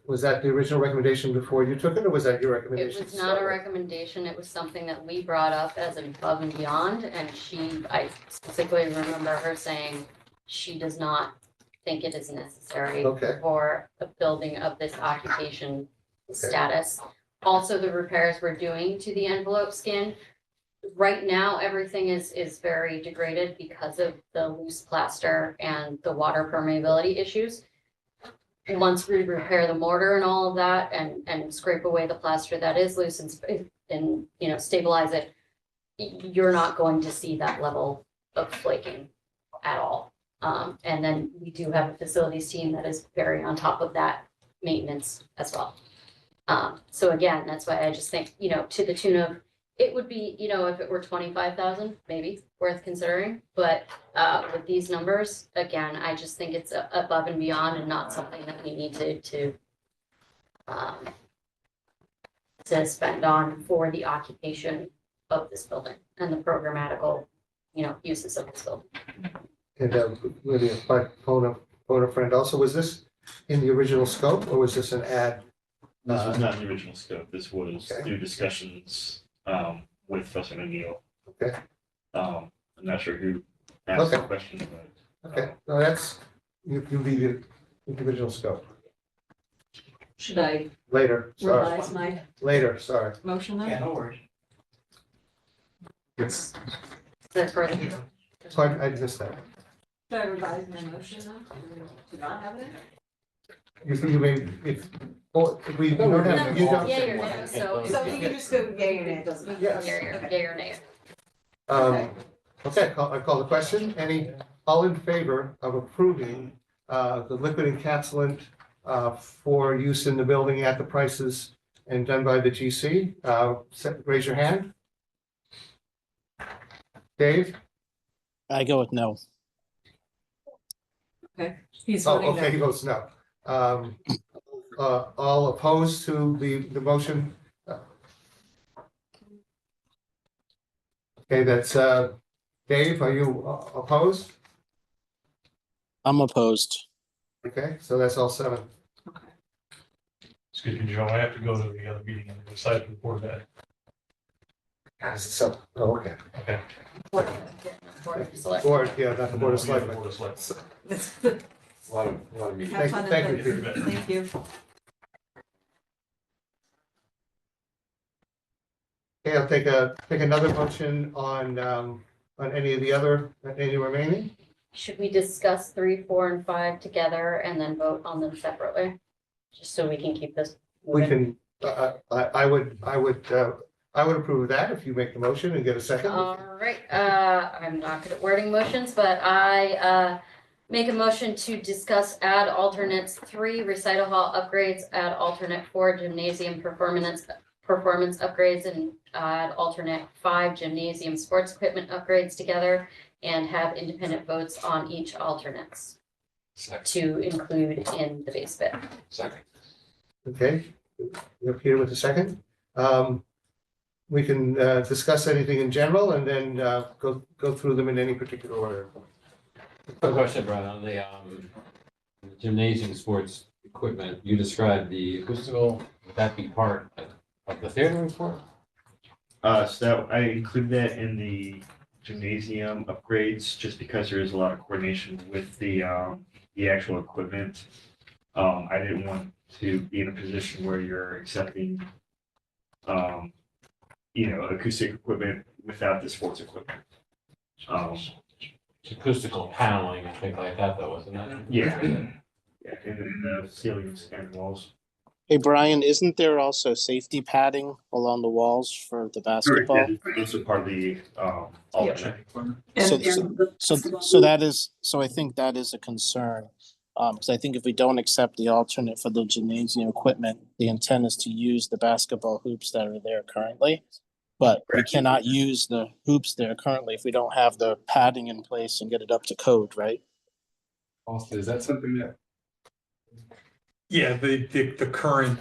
Was that the original recommendation before you took it, or was that your It recommendation? was not a recommendation, it was something that we brought up as an above and beyond, and I specifically remember her saying she does not think it is necessary Okay. for a building of this occupation status. Also, the repairs we're doing to the envelope skin, right now, everything is very degraded because of the loose plaster and the water permeability issues. And once we repair the mortar and all of that and scrape away the plaster that is loose and stabilize it, you're not going to see that level of flaking at all. And then we do have a facilities team that is very on top of that maintenance as well. So again, that's why I just think, to the tune of, it would be, if it were 25,000, maybe worth considering, but with these numbers, again, I just think it's above and beyond and not something that we need to spend on for the occupation of this building and the programmatical, uses of this building. And maybe a phone a friend also, was this in the original scope, or was this an add? This was not the original scope, this was Okay. through discussions with Professor O'Neill Okay. I'm not sure who asked the Okay. question, but. Okay, no, that's, you leave it individual scope. Should I Later, sorry, revise my later, sorry. motion then? no worries. It's, That's for the Pardon, I missed that. Should I revise my motion then? To not have it? You may, if, oh, if we don't have, you don't. Yay or nay, so. So you can just go yay or nay, it doesn't. Yes. Yay or nay. Okay, I call the question. All in favor of approving the liquid encapsulant for use in the building at the prices and done by the GC? Raise your hand. Dave? I go with no. He's Oh, voting okay, he no. votes no. All opposed to the motion? Okay, that's Dave, are you opposed? I'm opposed. Okay, so that's all seven. Excuse me, Joe, I have to go to the other meeting and decide before that. So, oh, okay. Okay. Board of Select. Board, yeah, not the Board of Yeah, the Selectmen. Board of Selectmen. a lot of meetings. Have fun Thank at you, the, Peter. thank you. Okay, I'll take another motion on any of the other, any remaining. Should we discuss 3, 4, and 5 together and then vote on them separately? Just so we can keep this We moving. can, I would approve that if you make the motion and get a second. All right, I'm not good at wording motions, but I make a motion to discuss add alternates 3 recital hall upgrades, add alternate 4 gymnasium performance upgrades, and add alternate 5 gymnasium sports equipment upgrades together, and have independent votes on each alternates to include in the base bid. Second. Okay, you're here with a second. We can discuss anything in general and then go through them in any particular order. A question, Brian, on the gymnasium sports equipment, you described the acoustical, would that be part of the theater report? So I included that in the gymnasium upgrades, just because there is a lot of coordination with the actual equipment. I didn't want to be in a position where you're accepting, acoustic equipment without the sports equipment. Acoustical paneling and things like that, though, wasn't it? Yeah, and then the ceilings and walls. Hey, Brian, isn't there also safety padding along the walls for the basketball? Also part of the alternate. So that is, so I think that is a concern. Because I think if we don't accept the alternate for the gymnasium equipment, the intent is to use the basketball hoops that are there currently. But we cannot use the hoops there currently if we don't have the padding in place and get it up to code, right? Also, is that something that? Yeah, the current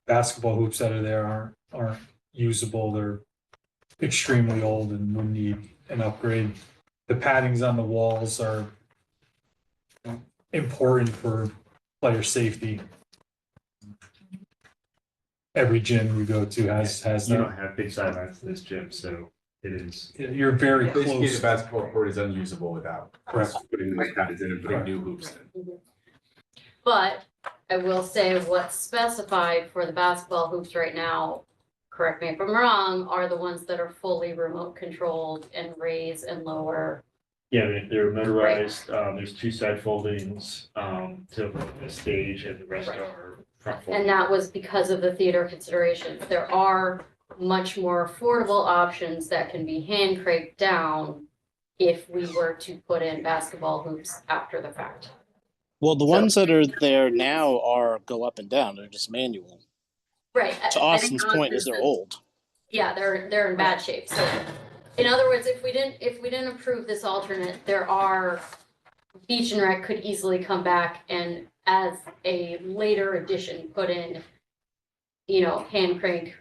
basketball hoops that are there aren't usable. They're extremely old and would need an upgrade. The paddings on the walls are important for player safety. Every gym you go to has You that. don't have big sidelines in this gym, so it is. You're very Basically, close. the basketball court is unusable without Correct. putting those pads in and putting new hoops in. But I will say what's specified for the basketball hoops right now, correct me if I'm wrong, are the ones that are fully remote controlled and raise and lower. Yeah, they're motorized. There's 2 side foldings to the stage, and the rest Right. are front And folding. that was because of the theater considerations. There are much more affordable options that can be hand cranked down if we were to put in basketball hoops after the fact. Well, the ones that are there now are go up and down. They're just manual. Right. To Austin's point is they're old. Yeah, they're in bad shape. So in other words, if we didn't approve this alternate, there are, Beach and Rec could easily come back and as a later addition, put in, hand crank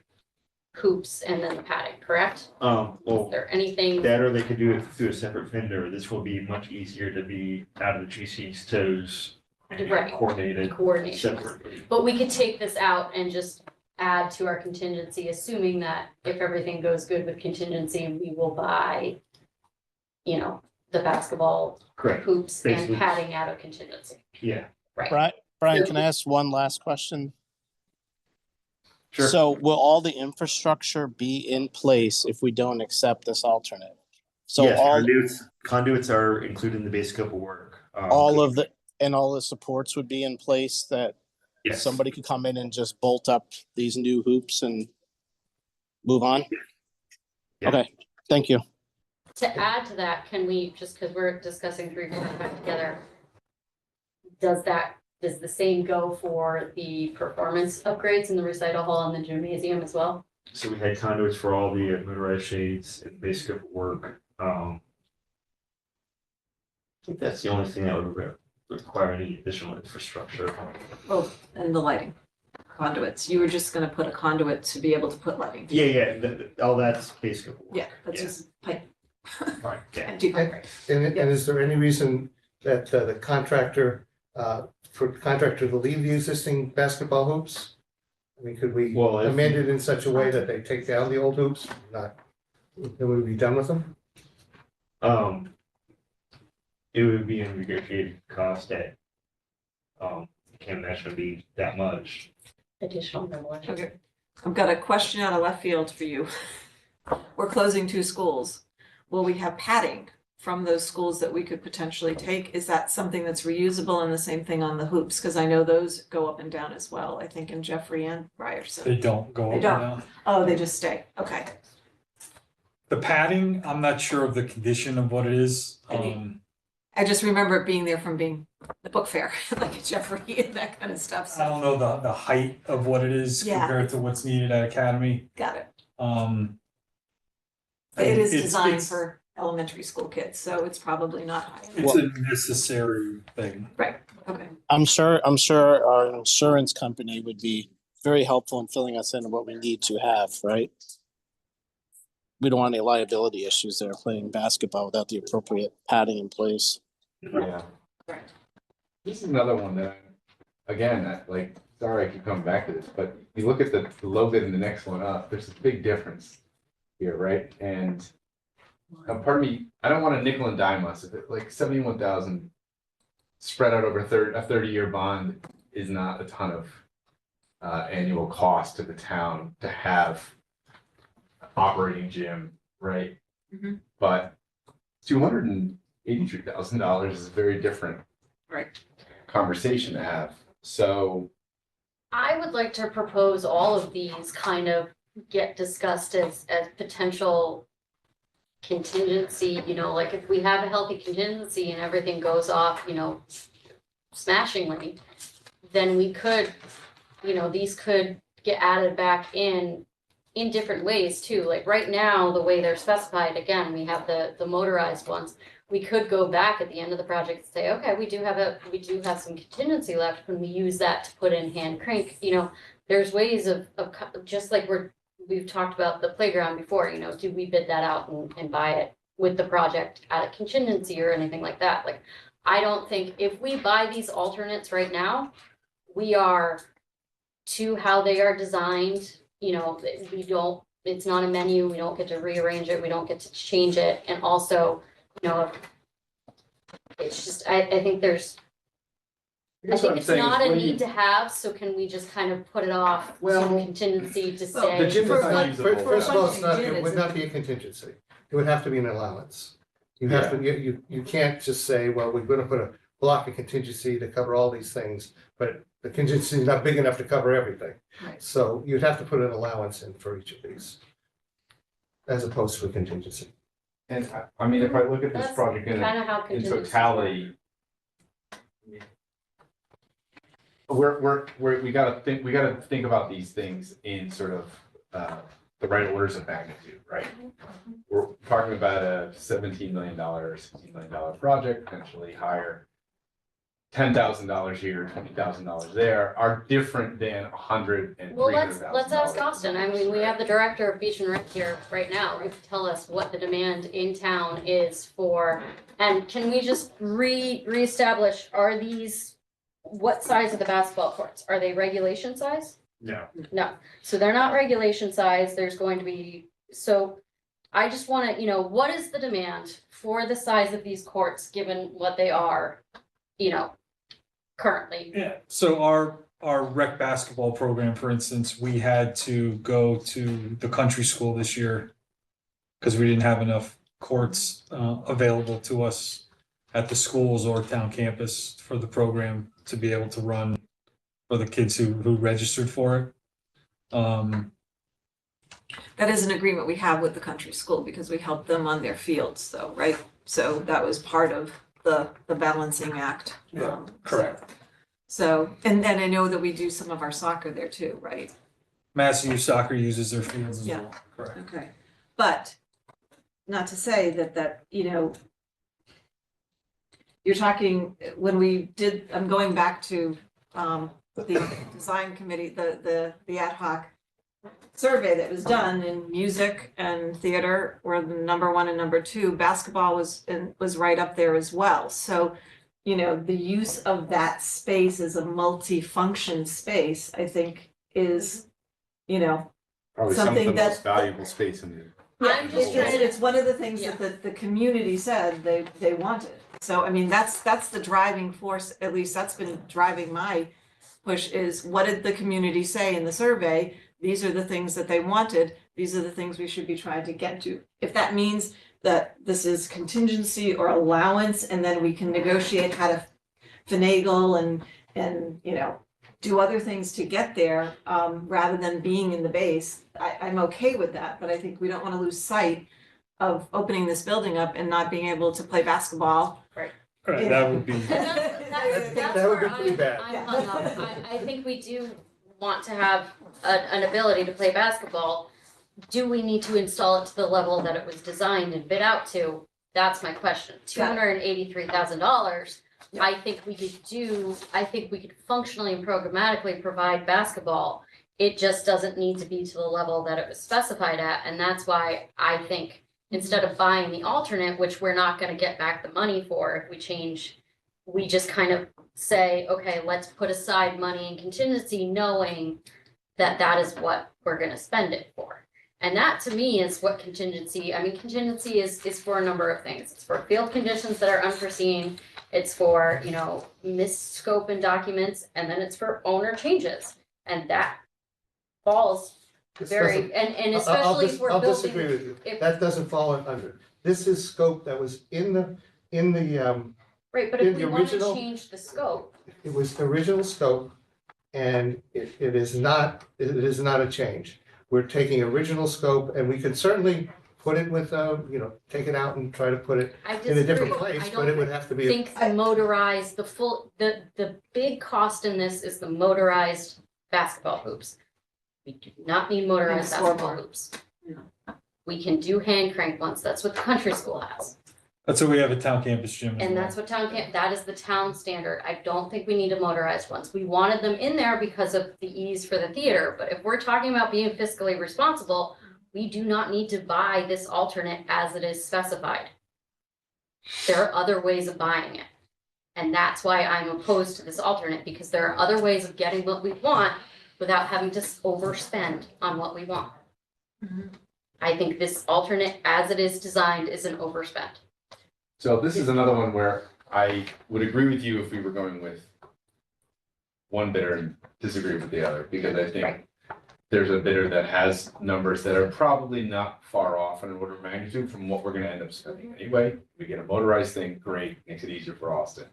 hoops and then the padding, correct? Is Well, there anything? that or they could do it through a separate vendor. This will be much easier to be out of the GC's toes and Right. coordinated Coordination. separately. But we could take this out and just add to our contingency, assuming that if everything goes good with contingency, we will buy, you know, the basketball Correct. hoops and Basically. padding out of contingency. Yeah. Right. Brian, can I ask one last question? Sure. So will all the infrastructure be in place if we don't accept this alternate? So Yes, all conduits are included in the base scope of work. all of the supports would be in place that Yes. somebody could come in and just bolt up these new hoops and move on? Yeah. Okay, thank you. To add to that, can we, just because we're discussing 3, 4, and 5 together, does the same go for the performance upgrades in the recital hall and the gymnasium as well? So we had conduits for all the motorized shades and base scope of work. I think that's the only thing that would require any additional infrastructure. Oh, and the lighting conduits. You were just gonna put a conduit to be able to put lighting. Yeah, all that's base scope of work. Yeah, that's just pipe. Right, yeah. Empty pipe, right? And is there any reason that the contractor, for contractor to leave the existing basketball hoops? I mean, could we Well, if- amend it in such a way that they take down the old hoops, not, then we'd be done with them? It would be a negotiated cost that, I can't imagine it'd be that much. Additional demolition. Okay. I've got a question out of left field for you. We're closing 2 schools. Will we have padding from those schools that we could potentially take? Is that something that's reusable, and the same thing on the hoops? Because I know those go up and down as well, I think in Jeffrey and Ryerson. They don't go up They and don't. down. Oh, they just stay. Okay. The padding, I'm not sure of the condition of what it is. I just remember it being there from being the book fair, like at Jeffrey and that kind of stuff. I don't know the height of what it is Yeah. compared to what's needed at Academy. Got it. I It mean, is it's- designed it's- for elementary school kids, so it's probably not high. It's a necessary thing. Right, okay. I'm sure our insurance company would be very helpful in filling us in on what we need to have, right? We don't want any liability issues there playing basketball without the appropriate padding in place. Yeah. Right. This is another one that, again, sorry I keep coming back to this, but you look at the low bid and the next one up, there's a big difference here, right? And pardon me, I don't want to nickel and dime us, if it like 71,000 spread out over a 30-year bond is not a ton of annual cost to the town to have operating gym, right? Mhm. But $283,000 is a very different Right. conversation to have. So I would like to propose all of these kind of get discussed as potential contingency, you know, like if we have a healthy contingency and everything goes off, you know, smashingly, then we could, you know, these could get added back in different ways too. Like right now, the way they're specified, again, we have the motorized ones. We could go back at the end of the project and say, okay, we do have some contingency left. When we use that to put in hand crank, you know, there's ways of just like we've talked about the playground before, you know, do we bid that out and buy it with the project at a contingency or anything like that? Like, I don't think if we buy these alternates right now, we are to how they are designed, you know, it's not a menu, we don't get to rearrange it, we don't get to change it. And also, you know, it's just, I think there's, I think it's not a need to have, so can we just kind of put it off to contingency to say? The gym is For not one- usable. First of all, it's not, functioning gym, it would it's- not be a contingency. It would have to be an allowance. You have to, you can't just say, well, we're gonna put a block of contingency to cover all these things, but the contingency is not big enough to cover everything. Right. So you'd have to put an allowance in for each of these, as opposed to a contingency. And I mean, if I look at this That's project in kind of how contingency works. totality, we gotta think about these things in sort of the right orders of magnitude, right? We're talking about a $17 million, $16 million project, potentially higher. $10,000 here, $20,000 there are different than $100,000 and $300,000. Well, let's ask Austin. I mean, we have the director of Beach and Rec here right now, who can tell us what the demand in town is for. And can we just reestablish, are these, what size are the basketball courts? Are they regulation size? No. So they're not regulation size, there's going to be, so I just wanna, what is the demand for the size of these courts, given what they are, currently? Yeah, so our rec basketball program, for instance, we had to go to the country school this year because we didn't have enough courts available to us at the schools or town campus for the program to be able to run for the kids who registered for it. That is an agreement we have with the country school because we help them on their fields though, right? So that was part of the balancing act. Yeah, correct. So, and then I know that we do some of our soccer there too, right? Madison Youth Soccer uses their fields as Yeah. well, correct. Okay, but not to say that, you're talking, when we did, I'm going back to, the design committee, the ad hoc survey that was done, in music and theater were the number one and number two. Basketball was right up there as well. So, the use of that space as a multi-function space, I think is, Probably some of something the that- most valuable space in the. yeah, I'm just trying to- it's one of the things that the community said they wanted. So, I mean, that's the driving force, at least that's been driving my push, is what did the community say in the survey? These are the things that they wanted. These are the things we should be trying to get to. If that means that this is contingency or allowance, and then we can negotiate how to finagle and do other things to get there, rather than being in the base, I'm okay with that, but I think we don't want to lose sight of opening this building up and not being able to play basketball. Right, that would be, And that's That would where be pretty bad. I'm hung up. I think we do want to have an ability to play basketball. Do we need to install it to the level that it was designed and bid out to? That's my question. $283,000. I think we could functionally and programmatically provide basketball. It just doesn't need to be to the level that it was specified at, and that's why I think instead of buying the alternate, which we're not gonna get back the money for if we change, we just kind of say, okay, let's put aside money in contingency, knowing that that is what we're gonna spend it for. And that to me is what contingency is for a number of things. It's for field conditions that are unforeseen. It's for, missed scope and documents, and then it's for owner changes. And that falls This very, doesn't- and especially if we're I'll disagree building. with you. if- That doesn't fall under. This is scope that was in the, Right, but in if we the want to original- change the scope, it was original scope. And it is not a change. We're taking original scope, and we can certainly put it with, take it out and try to put it I in a disagree. different I place, but it don't would have to be. think the motorized, the big cost in this is the motorized basketball hoops. We do not need motorized And basketball scoreboard. hoops. We can do hand crank ones. That's what the country school has. that's what we have at town campus gym as And well. that's what that is the town standard. I don't think we need a motorized ones. We wanted them in there because of the ease for the theater, but if we're talking about being fiscally responsible, we do not need to buy this alternate as it is specified. There are other ways of buying it. And that's why I'm opposed to this alternate, because there are other ways of getting what we want without having to overspend on what we want. Mhm. I think this alternate, as it is designed, is an overspend. So this is another one where I would agree with you if we were going with one bidder and disagree with the other, because I think Right. there's a bidder that has numbers that are probably not far off in an order of magnitude from what we're gonna end up spending anyway. We get a motorized thing, great, makes it easier for Austin.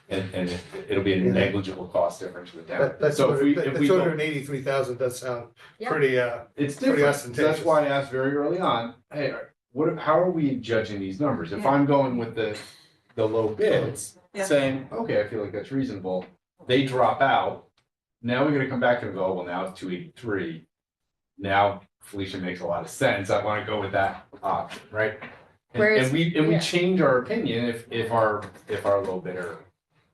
And it'll be a Yeah. negligible cost difference for the town. That's So if we the go, 283,000 does sound Yeah. pretty, it's pretty different. So ostentatious. that's why I asked very early on, hey, how are we judging these numbers? If Yeah. I'm going with the low bids, Yeah. saying, okay, I feel like that's reasonable, they drop out. Now we're gonna come back and go, well, now it's 283. Now Felicia makes a lot of sense. I wanna go with that option, right? Whereas- And we yeah. change our opinion if our low bidder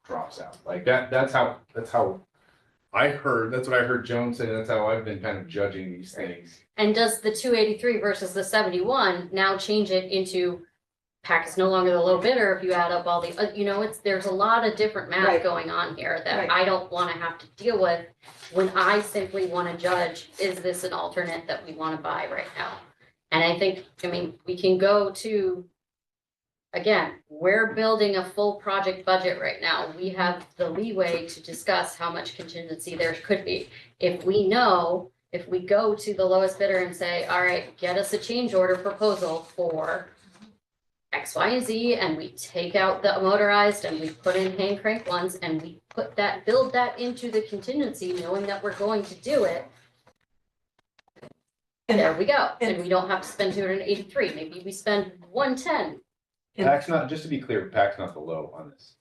drops out. Like that's how I heard, that's what I heard Joan say, that's how I've been kind of judging these things. And does the 283 versus the 71 now change it into PAC is no longer the low bidder if you add up all the, you know, there's a lot of different math Right. going on here that Right. I don't wanna have to deal with when I simply wanna judge, is this an alternate that we wanna buy right now? And I think, I mean, we can go to, again, we're building a full project budget right now. We have the leeway to discuss how much contingency there could be. If we know, if we go to the lowest bidder and say, all right, get us a change order proposal for X, Y, and Z, and we take out the motorized and we put in hand crank ones and we put that, build that into the contingency, knowing that we're going to do it. And- There we go. And and- we don't have to spend 283. Maybe we spend 110. PAC's not, just to be clear, PAC's not the low on this.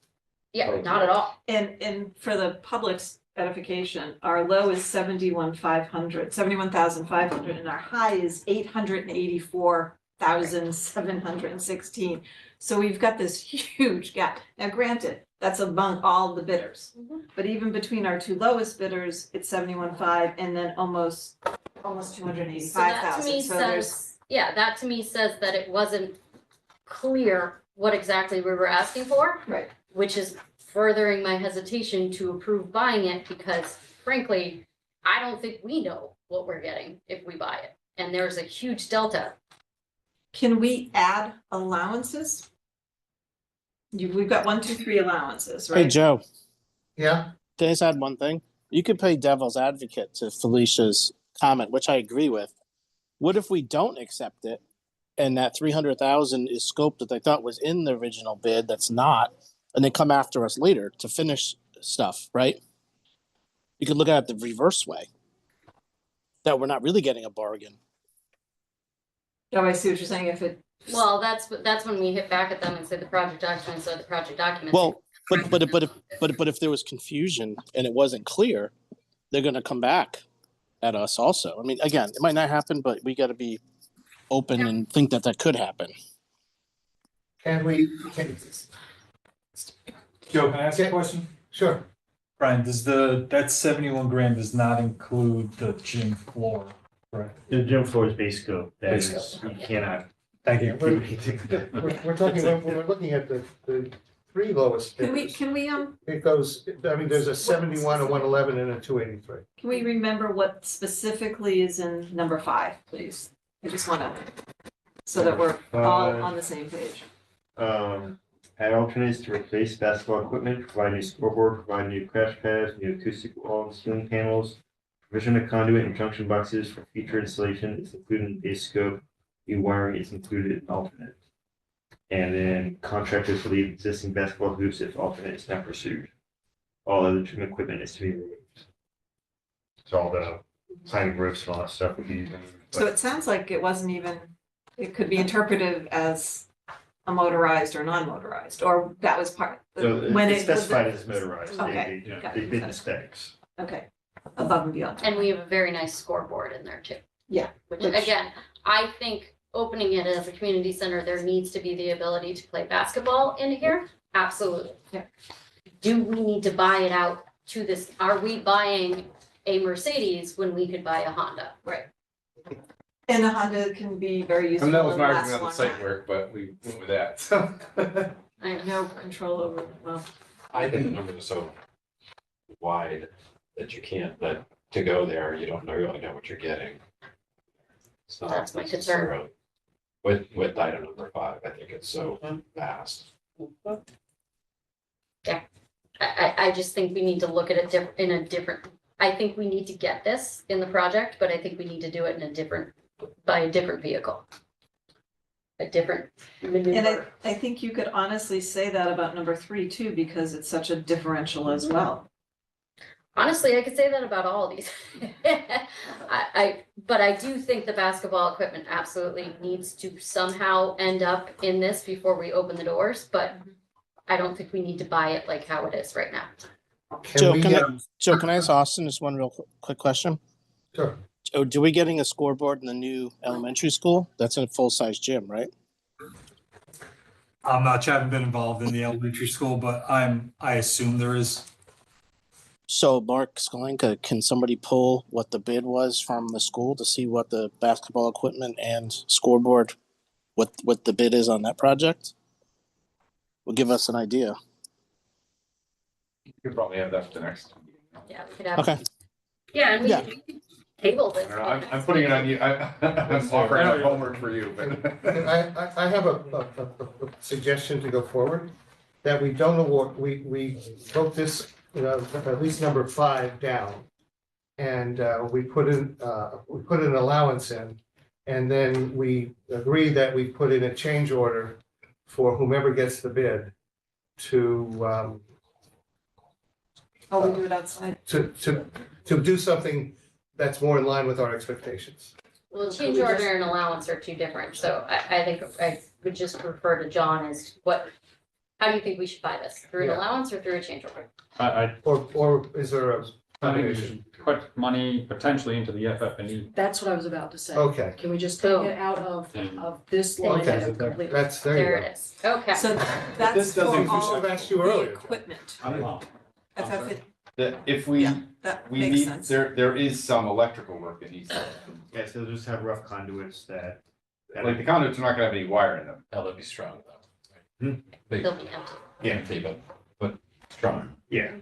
Yeah, Oh, not at all. And for the public's edification, our low is 71,500, and our high is 884,716. So we've got this huge gap. Now granted, that's among all the bidders. Mhm. But even between our two lowest bidders, it's 71.5 and then almost So that to 285,000. me So there's, says, yeah, that to me says that it wasn't clear what exactly we were asking for, right. which is furthering my hesitation to approve buying it because frankly, I don't think we know what we're getting if we buy it. And there's a huge delta. Can we add allowances? We've got 1, 2, 3 allowances, right? Hey, Joe, Yeah, can I just add one thing? You could play devil's advocate to Felicia's comment, which I agree with. What if we don't accept it and that 300,000 is scope that they thought was in the original bid that's not, and they come after us later to finish stuff, right? You could look at it the reverse way, that we're not really getting a bargain. Oh, I see what you're saying. If it, Well, that's when we hit back at them and say the project documents are the project documents. Well, but if there was confusion and it wasn't clear, they're gonna come back at us also. I mean, again, it might not happen, but we gotta be open and think that that could happen. can we, Joe, can I ask Yeah. a question? sure, Brian, that 71 grand does not include the gym floor, correct? The gym floor is base scope. That Base is, you cannot Thank you. do anything with that. we're talking, we're looking at the three lowest can we, bidders. can It goes, I mean, there's a 71, a 111, and a 283. we remember what specifically is in number 5, please? I just wanna, so that we're all on the same page. Add alternates to replace basketball equipment, provide new scoreboard, provide new crash pads, new acoustic wall and ceiling panels. Provision of conduit and junction boxes for future installation is included in base scope. New wiring is included in alternate. And then contractors for the existing basketball hoops if alternate is not pursued. All other gym equipment is to be removed. So all the climbing roofs and all that stuff would be removed. So it sounds like it wasn't even, it could be interpreted as a motorized or non-motorized, or that was part. So when it's it was- specified as motorized. Okay, They got they it. bid the specs. Okay, above and beyond. And we have a very nice scoreboard in there too. Yeah, Which which- again, I think opening it as a community center, there needs to be the ability to play basketball in here. Absolutely. Yeah. Do we need to buy it out to this? Are we buying a Mercedes when we could buy a Honda? And the Honda can be very useful And that was and my last argument on the long. site work, but we went with that, so. I have no control over, well, I think the numbers are so wide that you can't, that to go there, you don't really know what you're getting. So That's my concern. With item number 5, I think it's so vast. I just think we need to look at it in a different, I think we need to get this in the project, but I think we need to do it in a different, by a different vehicle. A different and maneuver. I think you could honestly say that about number 3 too, because it's such a differential as well. Honestly, I could say that about all of these. But I do think the basketball equipment absolutely needs to somehow end up in this before we open the doors, but I don't think we need to buy it like how it is right now. Joe, we, Joe, can I ask Austin just one real quick question? Sure. Joe, do we getting a scoreboard in the new elementary school? That's in a full-size gym, right? I'm not, haven't been involved in the elementary school, but I assume there is. So Mark Skolenka, can somebody pull what the bid was from the school to see what the basketball equipment and scoreboard, what the bid is on that project? will give us an idea. You could probably have that for the next. Yeah, we could have. Okay. Yeah, and Yeah. we could table I this. don't know, I'm putting it on you, I'm offering up homework for you, but. I have a suggestion to go forward, that we don't award, we vote this, at least number 5 down. And we put an allowance in, and then we agree that we put in a change order for whomever gets the bid to, Oh, we do it outside. to do something that's more in line with our expectations. Well, change order and allowance are two different, so I think I would just refer to John as how do you think we should buy this? Through an Yeah. allowance or through a change order? Or is there a I think we should put money potentially into the FF&E. That's what I was about to say. Okay, Can we just take Boom. it out of this line Okay. item completely? there There you it is. Okay. So that's This for doesn't- We should all have asked you the earlier. equipment. Oh, FF, That if we, yeah, that we makes need, sense. there is some electrical work that needs to, Yeah, so just have rough conduits that. like the conduits are not gonna have any wire in them. They'll be strong though. Big, They'll be empty. empty, but strong. Yeah.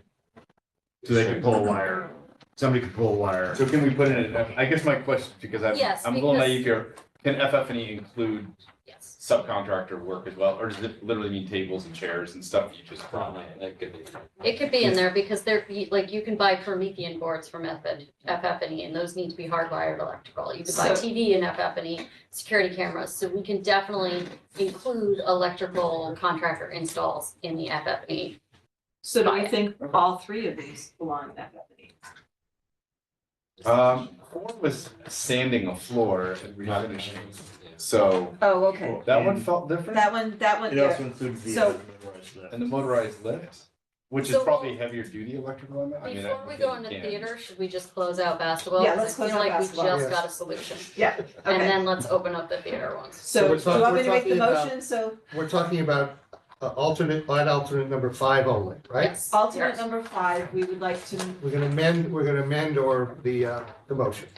So they can pull a wire, somebody can pull a wire. So can we put in, I guess my question, because Yes, I'm a little because- naive here, can FF&E include Yes. subcontractor work as well, or does it literally mean tables and chairs and stuff you just? Probably, that could be. It could be in there because like you can buy Promethean boards from FF&E and those need to be hardwired electrical. You could buy So- TV in FF&E, security cameras, so we can definitely include electrical contractor installs in the FF&E. So do we think all 3 of these belong in FF&E? 4 was sanding a floor and refinishing, so Oh, okay. that one felt different. That one, It yeah. also includes the So- motorized lift. And the motorized lift, which is So probably heavier duty electrical on that. I mean, Before that we would go be into canned. theater, should we just close out basketball? Yeah, 'Cause let's close out I feel like basketball. we just Yes. got a solution. Yeah, And okay. then let's open up the theater ones. So we're do you want me to make the talking about- motion? So We're talking about alternate number 5 only, right? Yes. alternate Yes. number 5, we would like to, We're gonna amend or the motion.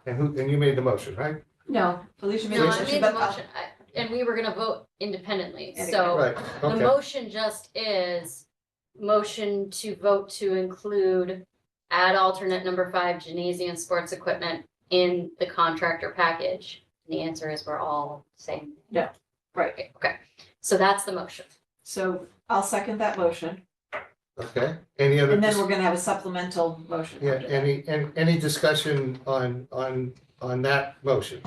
And you made the motion, right? no, Felicia made the No, I motion, made the but I'll- motion, and we were gonna vote independently, so Right, the okay. motion just is motion to vote to include add alternate number 5 gymnasium sports equipment in the contractor package. And the answer is we're all saying. Yeah, right. Okay, so that's the motion. So I'll second that motion, Okay, any other? and then we're gonna have a supplemental motion. Yeah, after that. any discussion on that motion?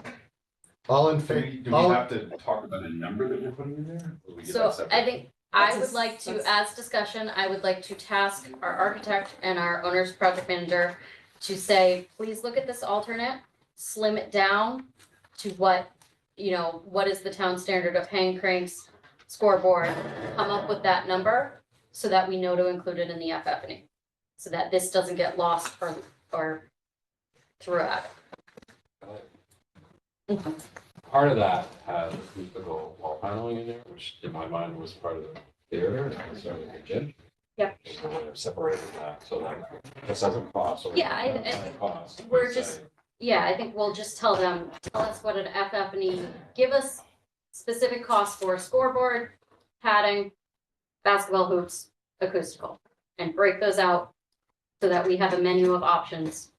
All in Do favor? we have to talk about a number that we're putting in there? Or we get So that separate? I think I That's a- would like to, that's- as discussion, I would like to task our architect and our owner's project manager to say, please look at this alternate, slim it down to what is the town standard of hand cranks, scoreboard, come up with that number so that we know to include it in the FF&E. So that this doesn't get lost or throughout. Part of that has acoustical wall paneling in there, which in my mind was part of the theater, and necessarily the gym. Yep. So we have separated that, so that this doesn't cost. so Yeah, I doesn't cost. we're We just- say, Yeah, I think we'll just tell them, tell us what an FF&E, give us specific costs for scoreboard, padding, basketball hoops, acoustical, and break those out so that we have a menu of options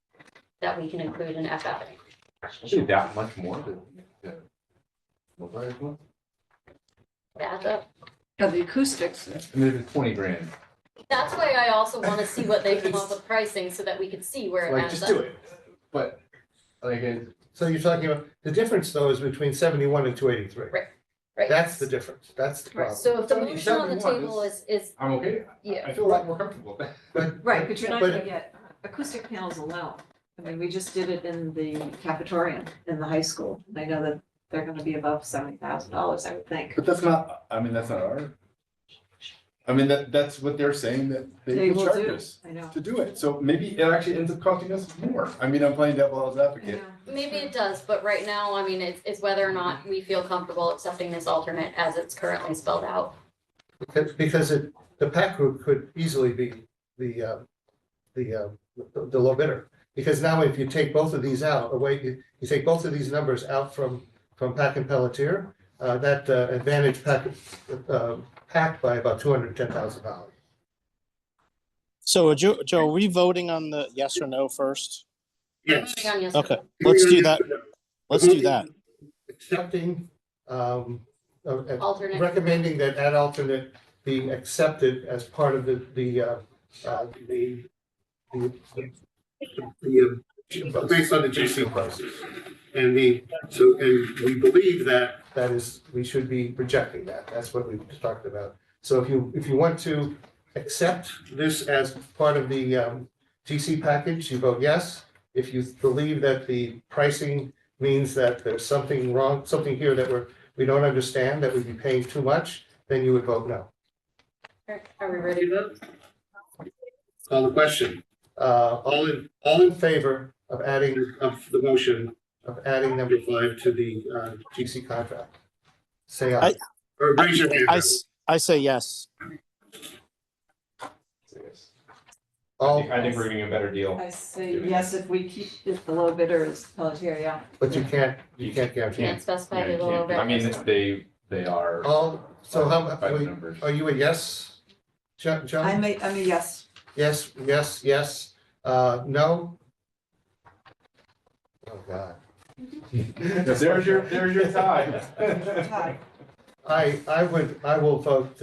that we can include in FF&E. Actually, that much more than the motorized one? That's up. Yeah, the acoustics. I mean, it's 20 grand. That's why I also want to see what they come up with pricing so that we can see where it Like, adds just up. do it, but like, So you're talking about, the difference though is between 71 and 283. Right. That's the difference, that's the problem. So if the 70, motion on the 71 table is, I'm okay. yeah, I feel a lot more comfortable with that. Right, but you're not But- gonna get acoustic panels alone. I mean, we just did it in the cafeteria in the high school. I know that they're gonna be above $70,000, I would think. But that's not, I mean, that's not our. I mean, that's what they're saying that They they will will charge do, us I know. to do it. So maybe it actually ends up costing us more. I mean, I'm playing devil's I advocate. know. maybe it does, but right now, I mean, it's whether or not we feel comfortable accepting this alternate as it's currently spelled out. Because the PAC group could easily be the low bidder. Because now if you take both of these out, you take both of these numbers out from PAC and Pelletier, that Advantage PAC packed by about $210,000. So Joe, are we voting on the yes or no first? Yes. Okay, let's do that. Let's do that. Accepting, Alternate. recommending that ad alternate be accepted as part of the based on the GC prices. And and we believe that we should be rejecting that. That's what we've talked about. So if you want to accept this as part of the GC package, you vote yes. If you believe that the pricing means that there's something wrong, something here that we don't understand, that we'd be paying too much, then you would vote no. Are we ready to vote? Call the question. All in favor of the motion of adding number 5 to the GC contract? Say aye. Or raise your hand. I say yes. I think we're getting a better deal. I say yes, if the low bidder is Pelletier, yeah. But you can't guarantee. Can't specify Yeah, the you low can't- I bit. mean, they are. So by the numbers. are you a yes? John? I'm a yes. Yes, yes. No? Oh, God. There's your tie. Tie. I will vote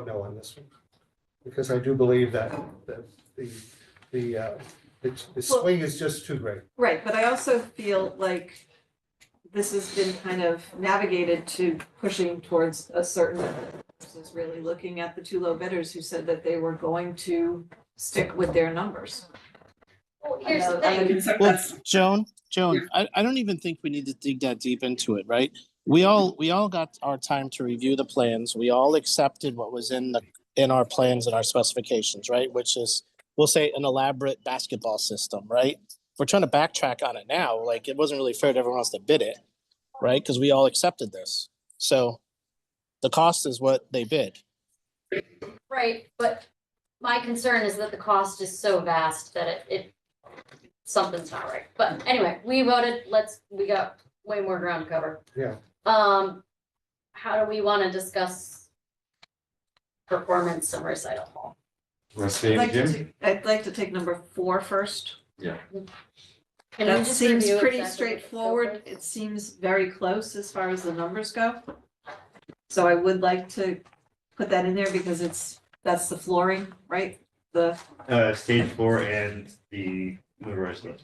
no on this one. Because I do believe that the swing is just too great. Right, but I also feel like this has been kind of navigated to pushing towards a certain, this is really looking at the two low bidders who said that they were going to stick with their numbers. Well, here's the thing. Well, Joan, I don't even think we need to dig that deep into it, right? We all got our time to review the plans. We all accepted what was in our plans and our specifications, right? Which is, we'll say, an elaborate basketball system, right? We're trying to backtrack on it now. Like, it wasn't really fair to everyone else to bid it, right? Because we all accepted this. So the cost is what they bid. Right, but my concern is that the cost is so vast that it something's not right. But anyway, we voted, we got way more ground to cover. Yeah. How do we want to discuss performance and recital hall? Want to stay in the gym? I'd like to take number 4 first. Yeah. Can we That just seems review pretty exactly what the straightforward. scope is? It seems very close as far as the numbers go. So I would like to put that in there because that's the flooring, right? The Stage 4 and the motorized lift.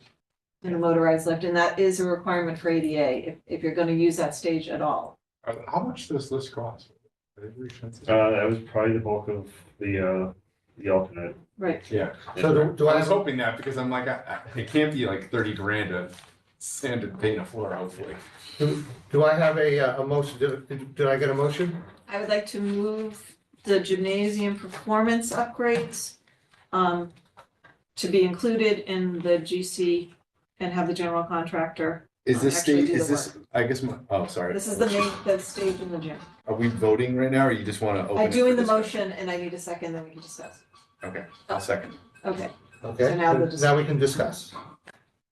in the motorized lift, and that is a requirement for ADA if you're gonna use that stage at all. How much does this cost? Are they very expensive? That was probably the bulk of the alternate. Right. Yeah. So do I I was have, hoping that because I'm like, it can't be like 30 grand to sand and paint a floor, hopefully. do I have a motion? Did I get a motion? I would like to move the gymnasium performance upgrades to be included in the GC and have the general contractor. Is this actually stage, do is the this, I guess, sorry. This is the stage in the gym. Are we voting right now, or you just want to open? I'm it doing for the discussion? motion and I need a second, then we can discuss. Okay, I'll second. Okay, Okay, So now the now we can discuss.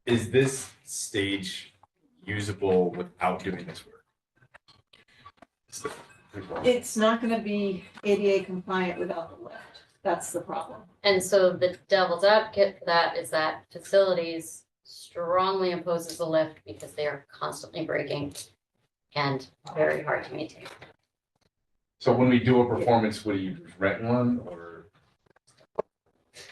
Is this stage usable without doing this work? it's not gonna be ADA compliant without the lift. That's the problem. And so the devil's advocate for that is that facilities strongly opposes the lift because they are constantly breaking and very hard to maintain. So when we do a performance, would you rent one or? It's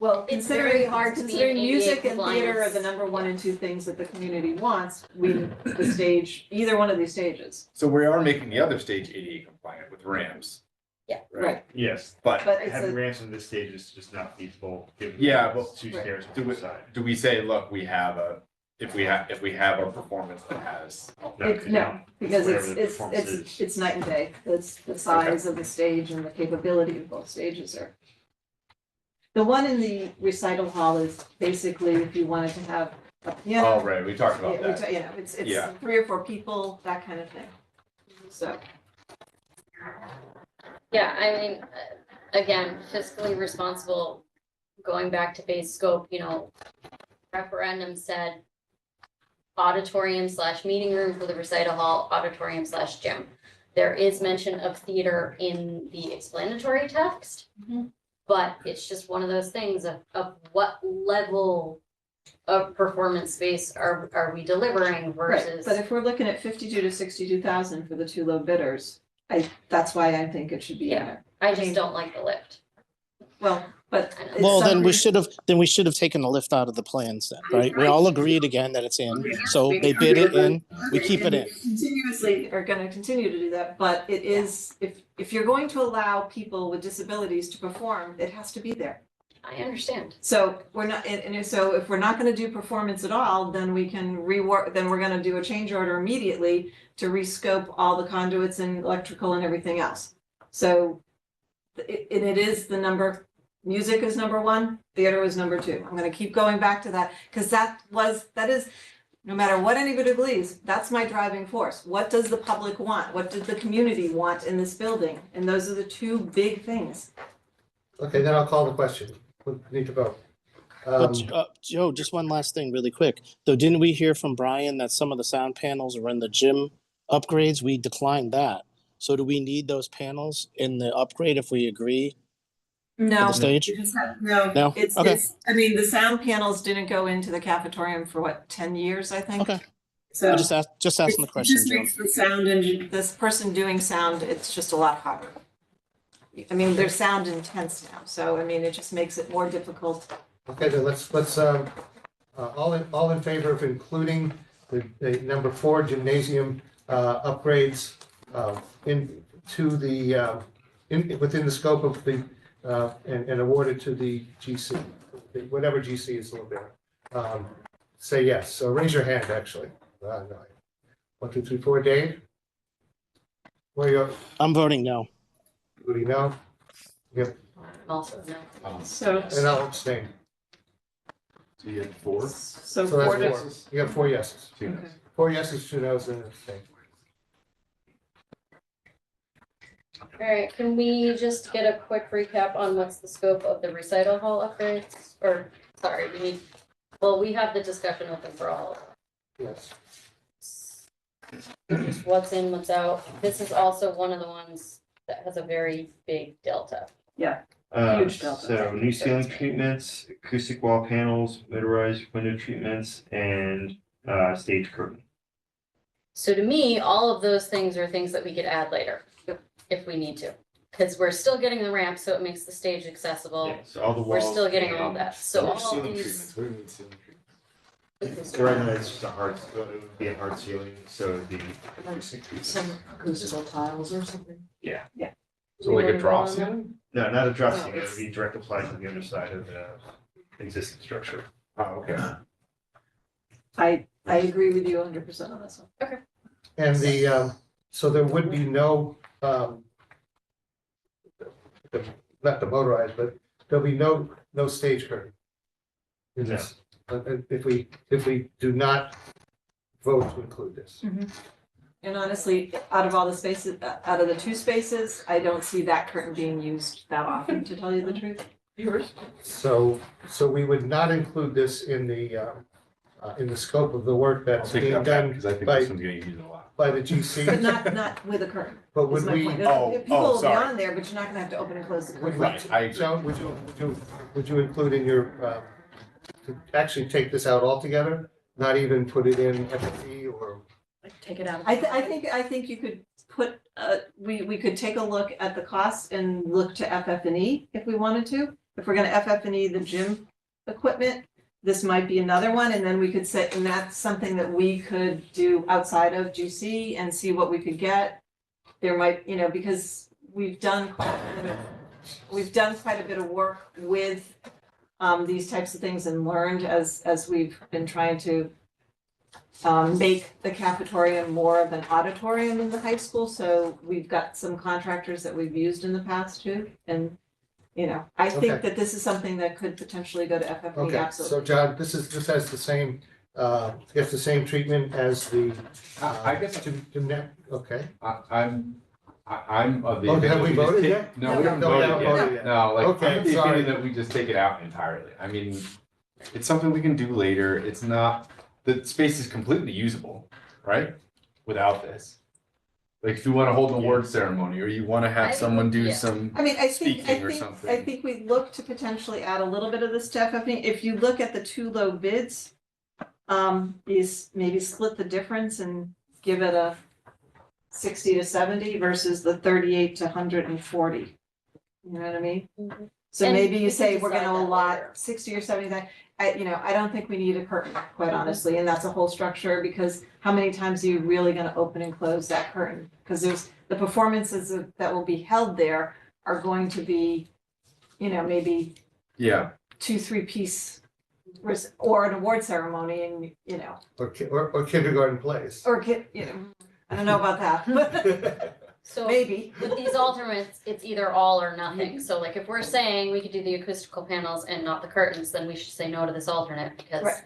Well, very considering, hard to be considering in ADA music and theater are the compliance. number 1 and 2 things that the community wants, the stage, either one of these stages. So we are making the other stage ADA compliant with ramps. Yeah. Right. Yes, But But it's having a, ramps on this stage is just not feasible. given Yeah, that but it's 2 Right. stairs do on the it- side. do we say, look, we have if we have a performance that has. no, because whatever the performance it's night and day. It's the size of the stage and the capability of both stages are. The one in the recital hall is basically if you wanted to have a piano. Oh, right, we talked about that. You know, it's Yeah. 3 or 4 people, that kind of thing. So, Yeah, I mean, again, fiscally responsible, going back to base scope, referendum said auditorium / meeting room for the recital hall, auditorium / gym. There is mention of theater in the explanatory text. Mhm. But it's just one of those things of what level of performance space are we delivering Right, versus. but if we're looking at 52 to 62,000 for the two low bidders, that's why I think it should be in Yeah. there. I I just mean- don't like the lift. Well, but. I know. it's Well, then we something- should have taken the lift out of the plans then, right? We all agreed again that it's in, so they bid it in, we keep it in. Continuously are gonna continue to do that, but it is, if you're going to allow people with disabilities to perform, it has to be there. I understand. So we're not, and so if we're not gonna do performance at all, then we can rework, then we're gonna do a change order immediately to rescope all the conduits and electrical and everything else. So it is the number, music is number one, theater is number two. I'm gonna keep going back to that, because that is, no matter what anybody believes, that's my driving force. What does the public want? What does the community want in this building? And those are the two big things. Okay, then I'll call the question. We need to vote. But Joe, just one last thing really quick. Though, didn't we hear from Brian that some of the sound panels are in the gym upgrades? We declined that. So do we need those panels in the upgrade if we agree? No, the stage? you just have, No? no, it's, Okay. I mean, the sound panels didn't go into the cafetorium for what, 10 years, I think? Okay. So I just asking the it question, just Joe. makes the sound and this person doing sound, it's just a lot harder. I mean, they're sound intense now, so I mean, it just makes it more difficult. Okay, then let's all in favor of including the number 4 gymnasium upgrades into the within the scope of the and awarded to the GC, whatever GC is a little bit. Say yes. So raise your hand. Actually, no. 1, 2, 3, 4. Dave, where you? I'm voting no. Woody, no. Yep, Also, no. So, and I'll abstain. So you had 4? so So that's four to, 4. You have 4 yeses. 2 no's. 4 yeses, 2 no's, and an abstain. All right, can we just get a quick recap on what's the scope of the recital hall upgrades? Or, sorry, we have the discussion open for all of them. Yes. Just what's in, what's out. This is also one of the ones that has a very big delta. Huge delta. So new ceiling treatments, acoustic wall panels, motorized window treatments, and stage curtain. So to me, all of those things are things that we could add later, if we need to. Because we're still getting the ramp, so it makes the stage accessible. Yeah, so all the We're walls. still getting all and- that. So all Ceiling these. treatments. What do you mean ceiling treatments? So right now it's just a hard, it would be a hard ceiling, so it'd be. Some acoustical tiles or something. So like a drop You wanna go on ceiling? No, not a drop No, ceiling, it would it's- be direct applied to the other side of the existing structure. Oh, okay. I agree with you 100% on this one. And the, so there would be no, not the motorized, but there'll be no stage curtain. In this, if we do not vote to include this. And honestly, out of all the spaces, out of the 2 spaces, I don't see that curtain being used that often, to tell you the truth. Yours? So we would not include this in the scope of the work I'll that's take being that back, done because I think by- this one's getting used a lot. by the But GC. not with a curtain, But is would my we, point. Oh, People oh, will be sorry. on there, but you're not gonna have to open and close the would curtain. we, Right, I agree. Joan, would you include in your, to actually take this out altogether? Not even put it in FFE or? Like take it out. I think you could put, we could take a look at the costs and look to FF&E if we wanted to. If we're gonna FF&E the gym equipment, this might be another one, and then we could say, and that's something that we could do outside of GC and see what we could get. There might, because we've done quite a bit of work with these types of things and learned as we've been trying to make the cafeteria more of an auditorium in the high school, so we've got some contractors that we've used in the past too, and I think Okay. that this is something that could potentially go to FFP, Okay, so absolutely. John, this has the same, gets the same treatment as the. I guess Okay. I'm of the. Oh, have we opinion just voted take- yet? No, we haven't No, we voted haven't yet. voted yet. No, like, Okay, I'm of the sorry. opinion that we just take it out entirely. I mean, it's something we can do later. It's not the space is completely usable, right? Without this. Like if you want to hold an award ceremony or you want to I have think- someone do yeah. some I mean, I speaking or think something. we look to potentially add a little bit of this to FFP. If you look at the two low bids, is maybe split the difference and give it a 60 to 70 versus the 38 to 140. You know what I mean? Mhm. So And maybe we you can say we're decide gonna that allot later. 60 or 70, I don't think we need a curtain, quite honestly, and that's a whole structure, because how many times are you really gonna open and close that curtain? Because there's, the performances that will be held there are going to be, maybe Yeah, 2-3 piece, or an award ceremony, and, Or kindergarten plays. or I don't know about that, but So maybe. with these alternates, it's either all or nothing. So like if we're saying we could do the acoustical panels and not the curtains, then we should say no to this alternate because Right.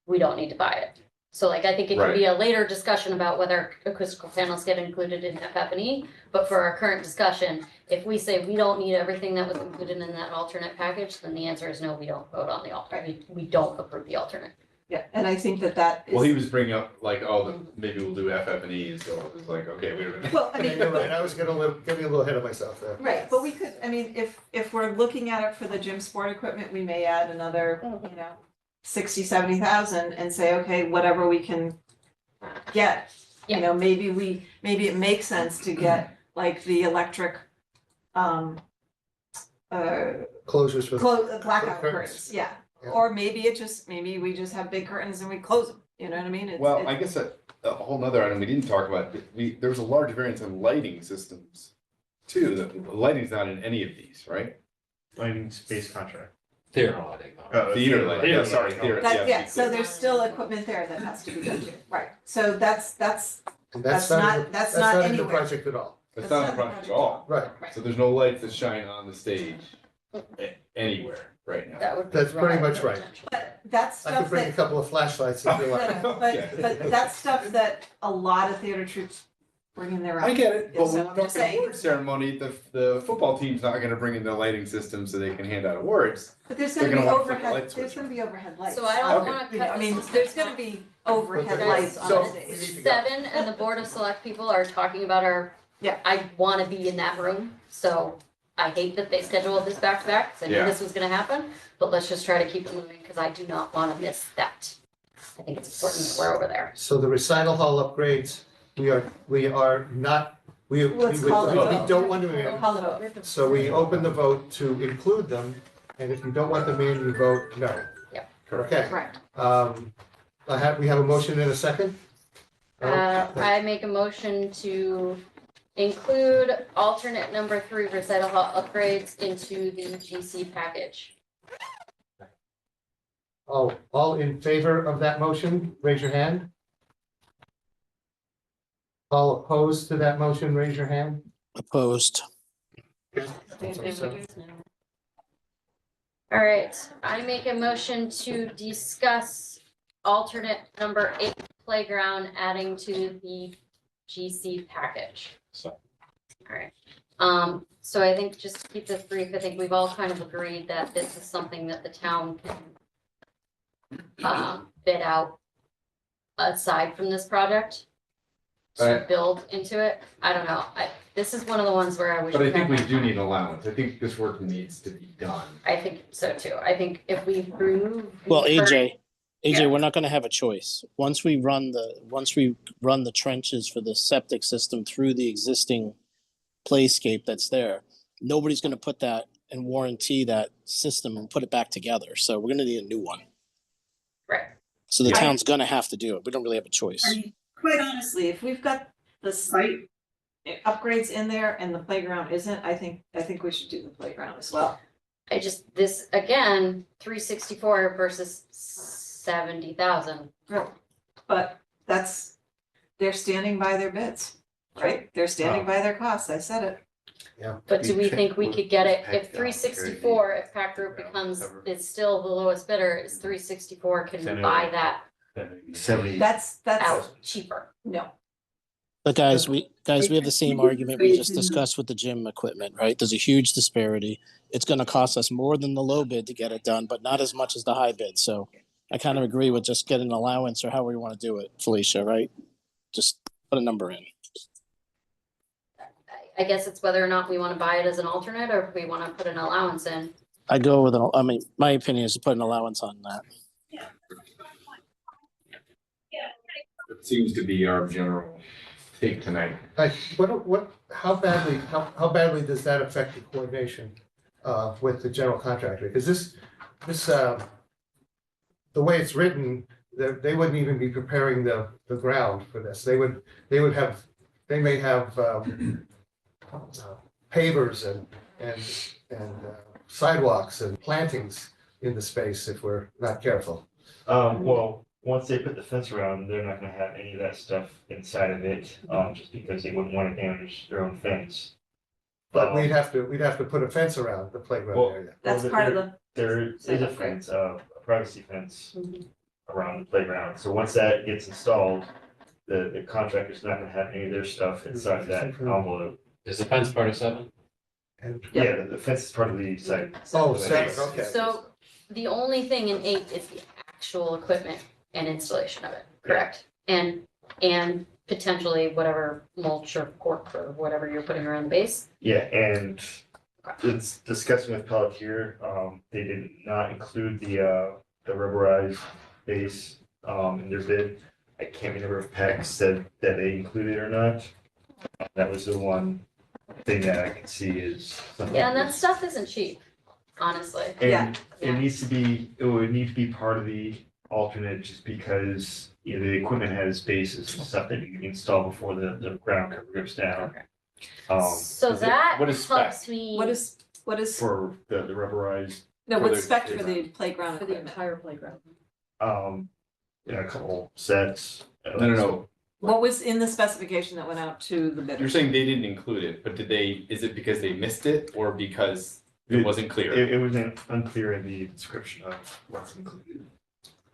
we don't need to buy it. So like I think it can be a later discussion about whether acoustical panels get included in FF&E, but for our current discussion, if we say we don't need everything that was included in that alternate package, then the answer is no, we don't vote on the alternate. We don't approve the alternate. Yeah, and I think that is. well, he was bringing up like, oh, maybe we'll do FF&E, so it was like, okay, wait a minute. Well, I mean, You're right, I was getting a little ahead of myself there. right, but we could, I mean, if we're looking at it for the gym sport equipment, we may add another, 60-70,000 and say, okay, whatever we can get. Maybe it makes sense to get like the electric, Closures for. blackout for curtains, yeah. Yeah. Or maybe we just have big curtains and we close them, you know what I mean? Well, I guess a whole nother item we didn't talk about, there was a large variance in lighting systems too. The lighting's not in any of these, right? Lighting space contract. Theater lighting. though. Theater lighting, yeah, sorry, theater, yeah. So there's still equipment there that has to be done too, right? So that's And That's in not- the- that's not in the anywhere. project at all. It's not a project at all. Right, So there's no lights that shine on the stage anywhere right now. That would. That's pretty much right. But that's I stuff could bring a that, couple of flashlights if you like. but that's stuff that a lot of theater troops bring in their own. I get it, but So when I'm we're just talking saying. award ceremony, the football team's not gonna bring in the lighting system so they can hand out awards. But there's They're gonna be gonna wanna put the overhead, light there's switch gonna be overhead lights. So I don't Okay. wanna You know, cut. I mean, there's gonna be overhead Guys, lights on so- the we stage. need to go. 7 and the Board of Select people are talking about I wanna be in that room, so I hate that they scheduled this back to back, 'cause I knew Yeah. this was gonna happen, but let's just try to keep it moving, cause I do not wanna miss that. I think it's important that we're over there. So the recital hall upgrades, we are not, we Let's call it a vote. don't want to, Call it over. so we open the vote to include them, and if you don't want them in, you vote no. Yep. Okay, Correct. we have a motion in a second? I make a motion to include alternate number 3 recital hall upgrades into the GC package. All in favor of that motion, raise your hand. All opposed to that motion, raise your hand. Opposed. All right, I make a motion to discuss alternate number 8 playground adding to the GC package. So. All right, so I think just to keep this brief, I think we've all kind of agreed that this is something that the town can bid out aside from this project to Right. build into it. I don't know, this is one of the ones where I wish. But I think had- we do need allowance. I think this work needs to be done. I think so too. I think if we remove. the Well, current- AJ, Yeah. we're not gonna have a choice. Once we run the trenches for the septic system through the existing playscape that's there, nobody's gonna put that and warranty that system and put it back together. So we're gonna need a new one. Right. So the Yeah. town's gonna have to do it. We don't really have a choice. I mean, quite honestly, if we've got the site upgrades in there and the playground isn't, I think we should do the playground as well. This, again, 364 versus 70,000. But they're standing by their bids, right? They're standing by their costs, I said it. Yeah. But do we think we could get it, Pack if that, 364, if Pact Group is still the lowest bidder, is 364, can we buy that 70. That's, out cheaper? no. But guys, we have the same argument we just discussed with the gym equipment, right? There's a huge disparity. It's gonna cost us more than the low bid to get it done, but not as much as the high bid. So I kind of agree with just getting an allowance or however you want to do it, Felicia, right? Just put a number in. I guess it's whether or not we want to buy it as an alternate or if we want to put an allowance in. I go with I mean, my opinion is to put an allowance on that. It seems to be our general take tonight. How badly does that affect the coordination with the general contractor? Because this, the way it's written, they wouldn't even be preparing the ground for this. They may have pavers and sidewalks and plantings in the space if we're not careful. Well, once they put the fence around, they're not gonna have any of that stuff inside of it, just because they wouldn't wanna damage their own fence. But we'd have to put a fence around the playground Well, area. That's part of the, There is a fence, a privacy fence around the playground, so once that gets installed, the contractor's not gonna have any of their stuff inside that envelope. Is the fence part of 7? And Yeah, the fence is part of the site. Oh, seven, okay. So the only thing in 8 is the actual equipment and installation of it, correct? And potentially whatever mulch or cork or whatever you're putting around the base. Yeah, and it's discussing with Pelletier, they did not include the rubberized base, in their bid. I can't remember if PEC said that they included it or not. That was the one thing that I can see is. something Yeah, and that stuff isn't cheap, honestly. And it Yeah. needs to be, it would need to be part of the alternate just because, you know, the equipment has bases and stuff that you can install before the ground cover goes down. Okay. Um, So is it- that what is spec? helps me. what is, for the rubberized, no, for what's the spec for playground. the playground For the equipment? entire playground. a couple sets. No. What was in the specification that went out to the bidder? You're saying they didn't include it, but is it because they missed it or because it wasn't clear? It was unclear in the description of what's included.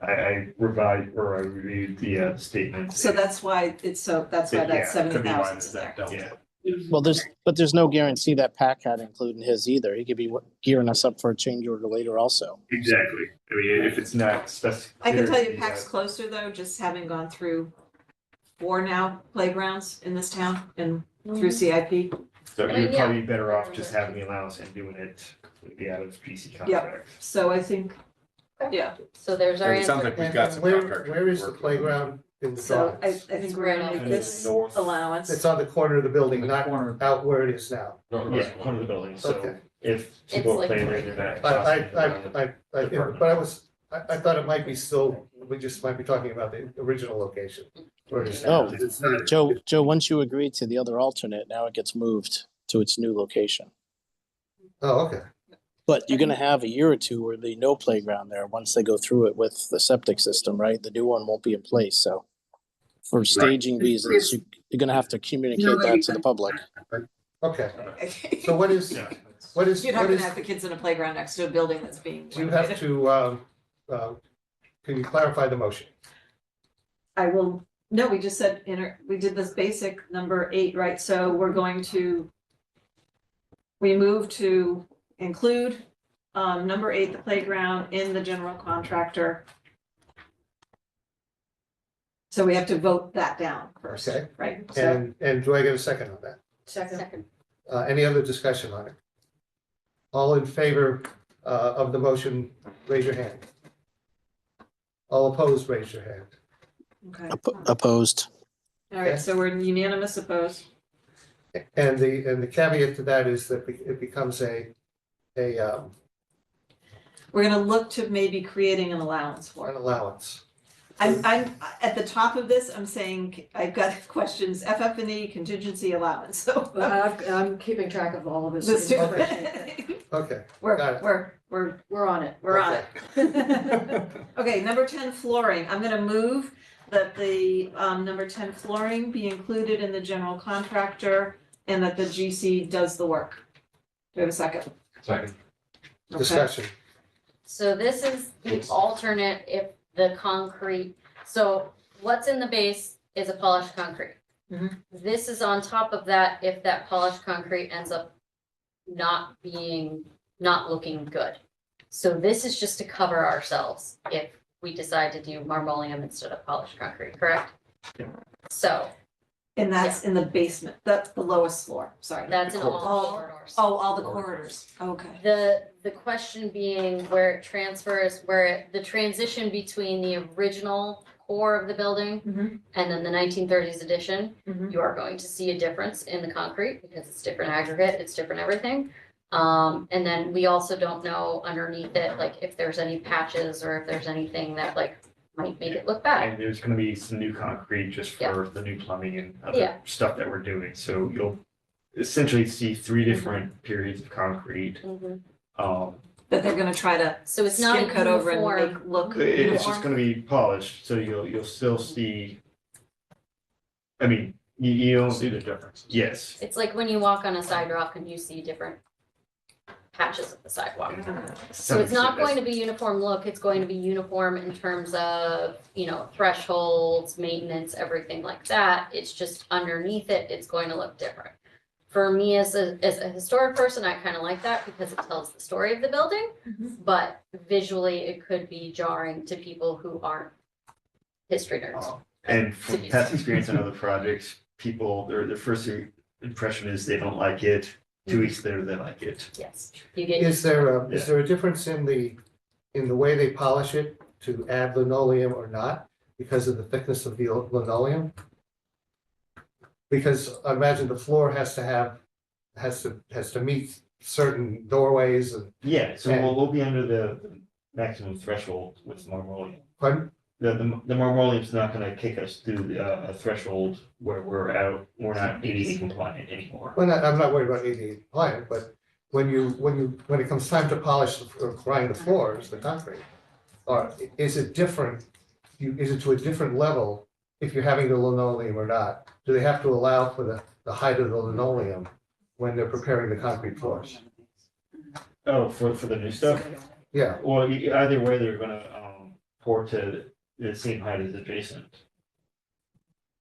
I reviewed the statement. So that's why that's why Yeah, that could be why 70,000 there's is there. that delta. Yeah. Well, there's no guarantee that PAC had included his either. He could be gearing us up for a change order later also. Exactly. I mean, if it's not specific. I can tell you PAC's closer though, just having gone through 4 now playgrounds in this town and through CIP. So I mean, you'd yeah. probably be better off just having the allowance and doing it completely out of PC contract. So I think, yeah, So there's our And it sounds answer. like we've And got some where contractors. is the playground in the so I drawings? think we're gonna make this North. allowance. It's on the corner of the building, not Corner. out where it is now. Yeah, one of the buildings, so Okay. if people are like- playing there, they're not. I thought it might be still, we just might be talking about the original location. Where it is now. Oh, It's not- Joe, once you agree to the other alternate, now it gets moved to its new location. Oh, okay. But you're gonna have a year or two where there'll be no playground there once they go through it with the septic system, right? The new one won't be in place, so. For staging reasons, you're gonna have to communicate that to the public. Okay, so what is, Yeah. You're not gonna have the kids in a playground next to a building that's being. do you have to, can you clarify the motion? I will, no, we just said, we did this basic number 8, right? So we're going to, we move to include number 8, the playground in the general contractor. So we have to vote that down first, Okay. right? So And do I get a second on that? Second. Any other discussion on it? All in favor of the motion, raise your hand. All opposed, raise your hand. okay, Opposed. all right, so we're unanimous opposed. And the caveat to that is that it becomes an We're gonna look to maybe creating an allowance for it. allowance. I'm at the top of this, I'm saying, I've got questions, FF&E contingency allowance, so. But I'm keeping track of all of this. Let's do information. Okay, got it. We're on it. We're on it. Okay, number 10 flooring, I'm gonna move that the number 10 flooring be included in the general contractor and that the GC does the work. Do we have a second? Second. Okay. Discussion. So this is the alternate if the concrete, so what's in the base is a polished concrete. Mhm. This is on top of that if that polished concrete ends up not looking good. So this is just to cover ourselves if we decide to do marmoleum instead of polished concrete, correct? Yeah. So And that's in the basement, that's the lowest floor, sorry. that's in all All- corridors. Oh, all the corridors, okay. The question being where it transfers, the transition between the original core of the building Mhm. and then the 1930s addition, Mhm. you are going to see a difference in the concrete because it's different aggregate, it's different everything. And then we also don't know underneath it, like if there's any patches or if there's anything that like might make it look bad. And there's gonna be some new concrete just Yeah. for the new plumbing and Yeah. other stuff that we're doing, so you'll essentially see 3 different periods of concrete. Mhm. But they're gonna try to So it's not skim cut over and uniform. make look. It's just gonna be polished, so you'll still see. I mean, you don't See the differences. yes, It's like when you walk on a sidewalk and you see different patches of the sidewalk. So it's not going to be uniform look, it's going to be uniform in terms of, thresholds, maintenance, everything like that. It's just underneath it, it's going to look different. For me as a historic person, I kind of like that because it tells the story of the building, but visually it could be jarring to people who aren't history nerds. And from past experience on other projects, people, their first impression is they don't like it. 2 weeks later, they like it. Yes, you get. Is there a difference in the way they polish it to add linoleum or not because of the thickness of the linoleum? Because I imagine the floor has to meet certain doorways and, Yeah, so we'll be under the maximum threshold with marmoleum. pardon? The marmoleum's not gonna kick us through a threshold where we're not ADA compliant anymore. Well, I'm not worried about ADA compliant, but when it comes time to polish or grind the floors, the concrete, or is it different? Is it to a different level if you're having the linoleum or not? Do they have to allow for the height of the linoleum when they're preparing the concrete floors? Oh, for the new stuff? Yeah, Well, either way, they're gonna pour to the same height as adjacent.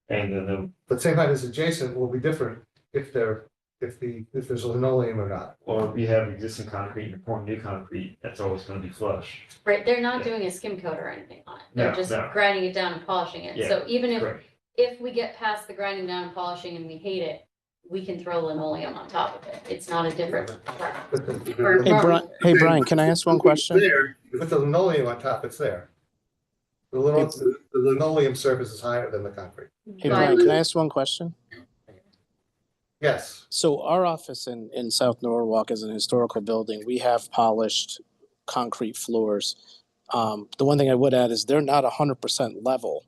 And then but same height as adjacent will be different if there's linoleum or not. or if you have existing concrete and you're pouring new concrete, that's always gonna be flush. Right, they're not Yeah. doing a skim coat or anything on it, they're No, just no. grinding it down and polishing it, Yeah, so even Correct. if we get past the grinding down and polishing and we hate it, we can throw linoleum on top of it, it's not a different. But Or- Hey, Brian, can I ask one question? There, with the linoleum on top, it's there. The linoleum surface is higher than the concrete. Hey, Brian, can I ask one question? Yes, So our office in South Norwalk is an historical building. We have polished concrete floors. The one thing I would add is they're not 100% level.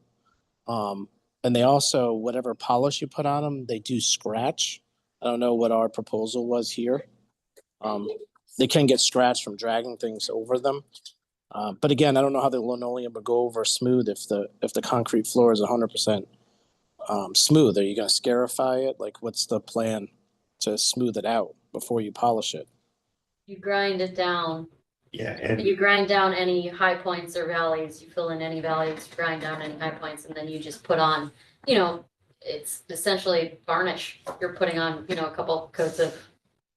And they also, whatever polish you put on them, they do scratch. I don't know what our proposal was here. They can get scratched from dragging things over them. But again, I don't know how the linoleum would go over smooth if the concrete floor is 100% smooth. Are you going to scarify it? Like, what's the plan to smooth it out before you polish it? You grind it down, Yeah, and you grind down any high points or valleys, you fill in any valleys, you grind down any high points, and then you just put on, it's essentially varnish. You're putting on, a couple coats of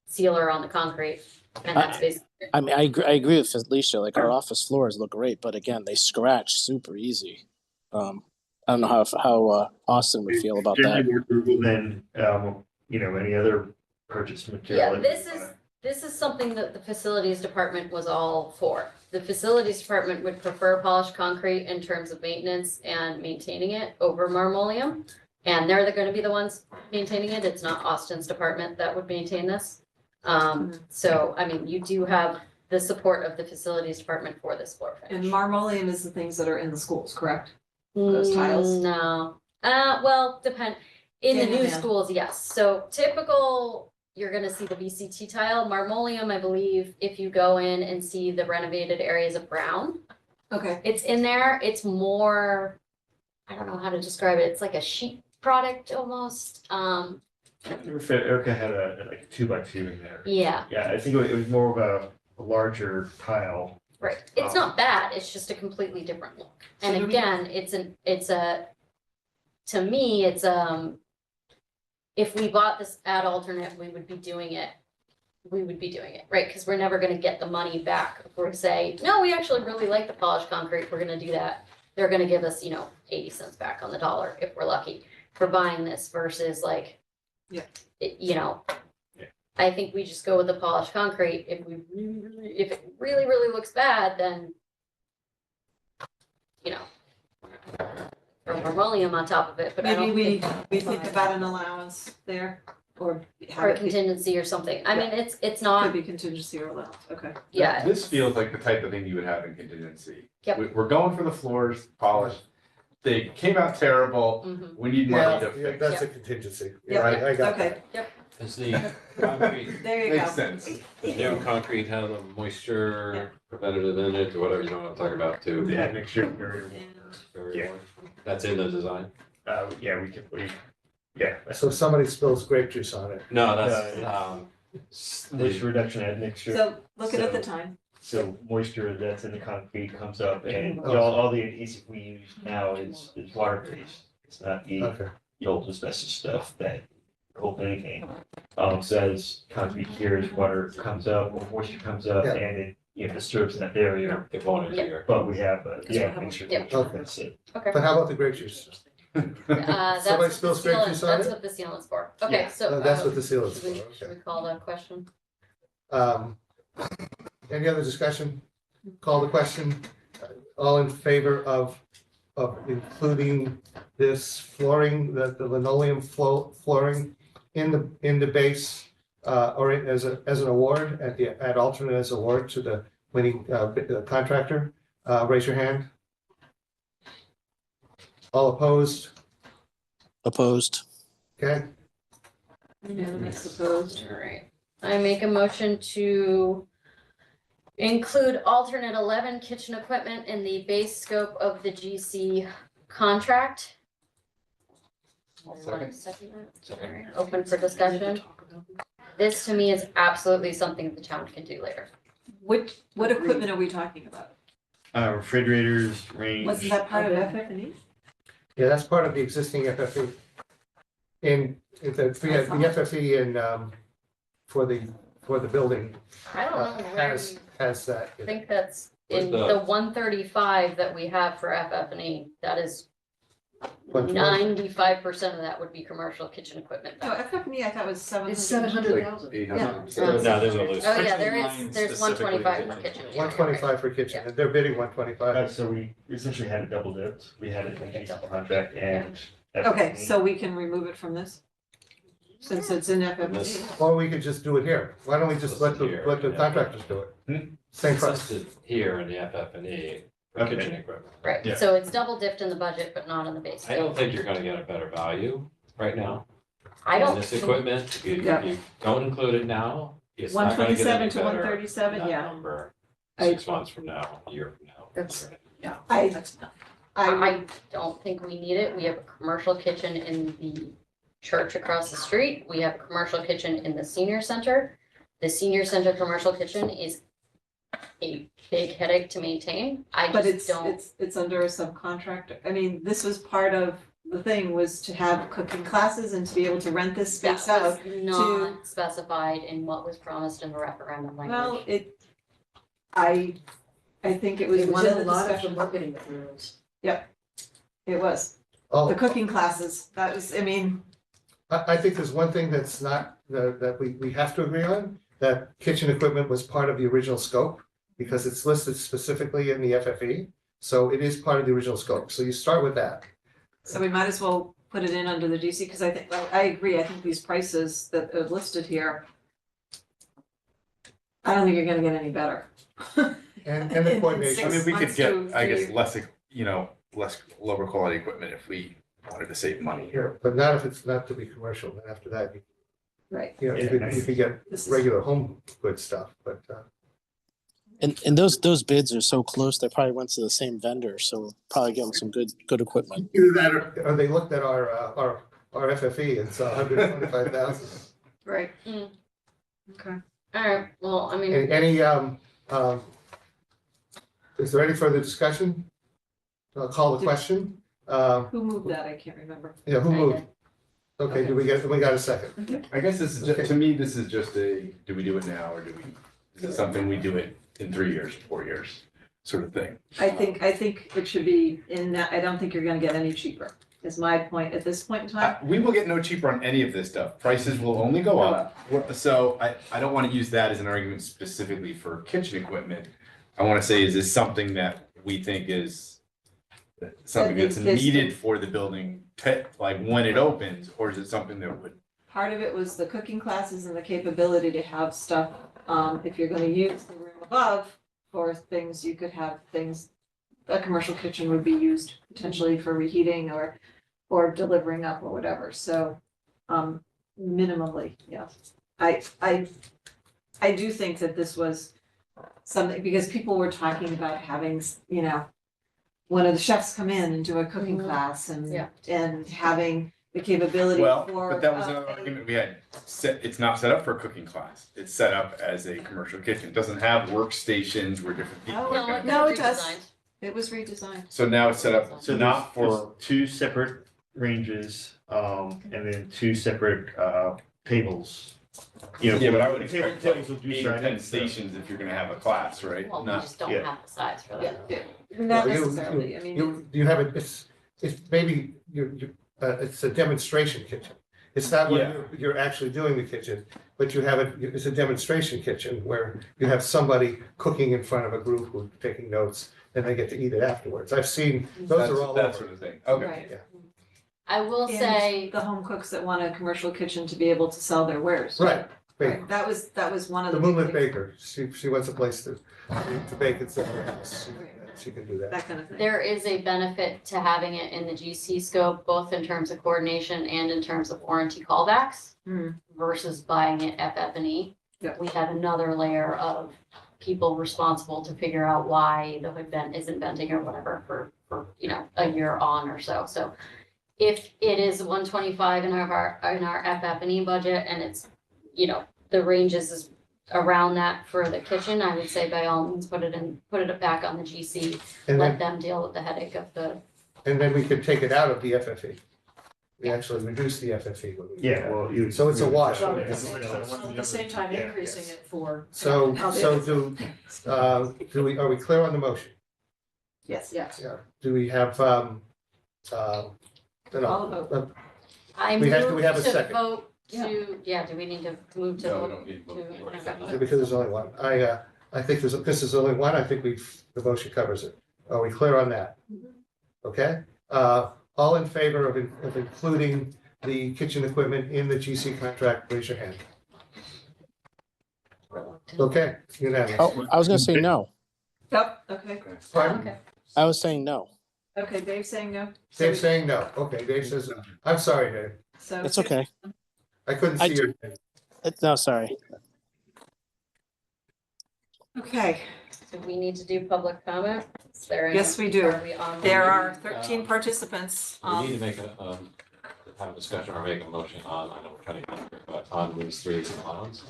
sealer on the concrete, and that's basically. I mean, I agree with Alicia. Like, our office floors look great, but again, they scratch super easy. I don't know how Austin would feel about that. generally more durable than, any other purchased material. Yeah, this is something that the facilities department was all for. The facilities department would prefer polished concrete in terms of maintenance and maintaining it over marmoleum. And they're gonna be the ones maintaining it. It's not Austin's department that would maintain this. So, I mean, you do have the support of the facilities department for this floor And finish. marmoleum is the things that are in the schools, correct? Those tiles? No, well, in the Hand in new hand. schools, yes. So typical, you're gonna see the VCT tile. Marmoleum, I believe, if you go in and see the renovated areas of brown, Okay, it's in there. It's more, I don't know how to describe it. It's like a sheet product almost. Erica had like a 2x2 in there. Yeah, Yeah, I think it was more of a larger tile. right. It's not bad. It's just a completely different look. So And do we- again, to me, it's if we bought this ad alternate, we would be doing it we would be doing it, right? Because we're never gonna get the money back if we say, no, we actually really like the polished concrete, we're gonna do that. They're gonna give us, 80 cents back on the dollar if we're lucky for buying this versus like. Yeah. Yeah. I think we just go with the polished concrete. If it really, really looks bad, then. Throw linoleum on top of it, but I Maybe don't we think. think about an allowance there, or have Or it be, contingency or something. I mean, it's could not, be contingency or allowance, okay. yeah. This feels like the type of thing you would have in contingency. Yep. We're going for the floors polished. They came out terrible. Mhm. We need money to Yeah, fix. that's a contingency. Yeah, I got okay. that. Is the concrete, There you go. Makes sense. the new concrete have a moisture preventative in it or whatever, you know what I'm talking about too? The admixture barrier. Very Yeah. warm. That's in the design? Yeah, yeah. So if somebody spills grape juice on it. No, that's, Moisture reduction admixture. So look at the So- time. So moisture that's in the concrete comes up and Oh. all the adhesive we use now is water based. It's not the Okay. old asbestos stuff that hold anything. So as concrete cures, water comes up, or moisture comes up Yeah. and it disturbs that barrier. it won't Yeah. adhere. But we have, Yeah. admixture. Yeah. Okay. That's it. Okay. But how about the grape juice? That's Somebody what the spills grape sealant, juice on that's it? what the sealant's for. Okay, Yeah. so. That's what the seal is Should we, for, should okay. we call that question? Any other discussion? Call the question. All in favor of including this flooring, the linoleum flooring in the base, or as an award at alternate as award to the winning contractor? Raise your hand. All opposed? Opposed. Okay, Unanimous opposed. All right. I make a motion to include alternate 11 kitchen equipment in the base scope of the GC contract. Second. Second that? All right. Open for discussion. This to me is absolutely something the town can do later. What equipment are we talking about? Refrigerators, range. Wasn't that part of FF&E? yeah, that's part of the existing FFE. The FFE for the building I don't know where has that. I think that's in Where's the 135 that we have for FF&E. That is 120? 95% of that would be commercial kitchen equipment. No, FF&E I thought was 700. It's 700,000. 800. No, there's a loose. Oh, yeah, there's 125 for kitchen. Yeah, 125 for kitchen, and they're bidding 125. So we essentially had it double dipped. We had it in the GC contract and. Okay, FF&E. so we can remove it from this? Since it's in FF&E? This- Or we could just do it here. Why don't we just let the contractors do it? Same It's price. listed here in the FF&E for Okay. kitchen equipment. Right, Yeah. so it's double dipped in the budget, but not in the base. I don't think you're gonna get a better value right now. I on don't This think- equipment, if Yeah. you don't include it now, it's not gonna get 127 any to better. 137, than that yeah. Number, I- 6 months from now, a year from now. That's- I, I don't think we need it. We have a commercial kitchen in the church across the street. We have a commercial kitchen in the senior center. The senior center commercial kitchen is a big headache to maintain. I but just don't. it's under a subcontractor. I mean, this was part of the thing, was to have cooking classes and to be able to rent this That space out. was not specified in what was promised in the referendum Well, language. I think it was It was one in of a the lot of the discussions. marketing materials. It was, Oh, the cooking classes, that was, I mean, I think there's one thing that's not, that we have to agree on, that kitchen equipment was part of the original scope, because it's listed specifically in the FFE, so it is part of the original scope, so you start with that. so we might as well put it in under the GC, because I think, I agree, I think these prices that are listed here, I don't think you're gonna get any better. And the coordination. I mean, we could Months get, to I guess, three. less lower quality equipment if we wanted to save money. Here, but not if it's not to be commercial, then after that, Right. you could get This is- regular home good stuff, but, And those bids are so close, they probably went to the same vendor, so we'll probably get them some good equipment. either that or they looked at our FFE, and saw 125,000. Right. Mm. Okay. All right, well, I mean, Any, is there any further discussion? I'll call the question. Who moved that? I can't remember. Yeah, who I moved? did. Okay, we got a second? I guess this is, to me, this is just a, do we do it now or is it something we do it in 3 years, 4 years, sort of thing? I think it should be in that, I don't think you're gonna get any cheaper, is my point at this point in time. We will get no cheaper on any of this stuff. Prices will only go up. So I don't want to use that as an argument specifically for kitchen equipment. I want to say, is this something that we think is something that's needed for the building, like when it opens, or is it something that would? Part of it was the cooking classes and the capability to have stuff, if you're gonna use the room above for things, you could have things, a commercial kitchen would be used potentially for reheating or delivering up or whatever, so, minimally, yeah. I do think that this was something, because people were talking about having, you know, one of the chefs come in and do a cooking class Yeah. and having the capability Well, for. but that was another argument we had. It's not set up for a cooking class. It's set up as a commercial kitchen. It doesn't have workstations where different people are gonna. No, it does. It was redesigned. So now it's set up So not for, two separate ranges, and then two separate, tables. You know, yeah, but I would the expect tables like will do 8 or side 10 and stuff. stations if you're gonna have a class, right? Well, we Not, just don't yeah. have the size for Yeah, that. not You- necessarily, I mean. You have it, it's maybe it's a demonstration kitchen. It's not Yeah. where you're actually doing the kitchen, but you have it's a demonstration kitchen where you have somebody cooking in front of a group who's taking notes and they get to eat it afterwards. I've seen, those are all that over. sort of thing. Okay. Right. Yeah. I will And say, the home cooks that want a commercial kitchen to be able to sell their wares. Right, Right, that was one of the the. big Moonlit things, Baker, she wants a place to bake at her house. She can do that. That kind of thing. there is a benefit to having it in the GC scope, both in terms of coordination and in terms of warranty callbacks Hmm. versus buying it FF&E. Yeah. We have another layer of people responsible to figure out why the hood vent isn't venting or whatever for, you know, a year on or so. So if it is 125 in our FF&E budget and it's, you know, the range is around that for the kitchen, I would say by all means, put it back on the GC. And Let then, them deal with the headache of the, and then we could take it out of the FFE. We actually reduce the FFE. when we do Yeah, that. well, you. So it's a wash. So Yeah. at the same time increasing it for. So I'll do- are we clear on the motion? Yes. Yeah. Do we have, All vote. I We have- do move we have a to second? vote to, yeah, do we need to move to No, we vote? don't need to vote. to- because there's only one. I think this is only one. I think the motion covers it. Are we clear on that? Okay, all in favor of including the kitchen equipment in the GC contract, raise your hand. Okay, unanimous. Oh, I was gonna say no. Yep, okay, Pardon? Okay. I was saying no. okay, Dave's saying no. Dave's saying no. Okay, Dave says, no. I'm sorry, Dave. So. It's okay. I couldn't I see your name. No, sorry. Okay, Do we need to do public comment? Is there any? Yes, we do. Are we on? there are 13 participants. We need to make have a discussion or make a motion on, I know we're trying to get through, but on these three allowance.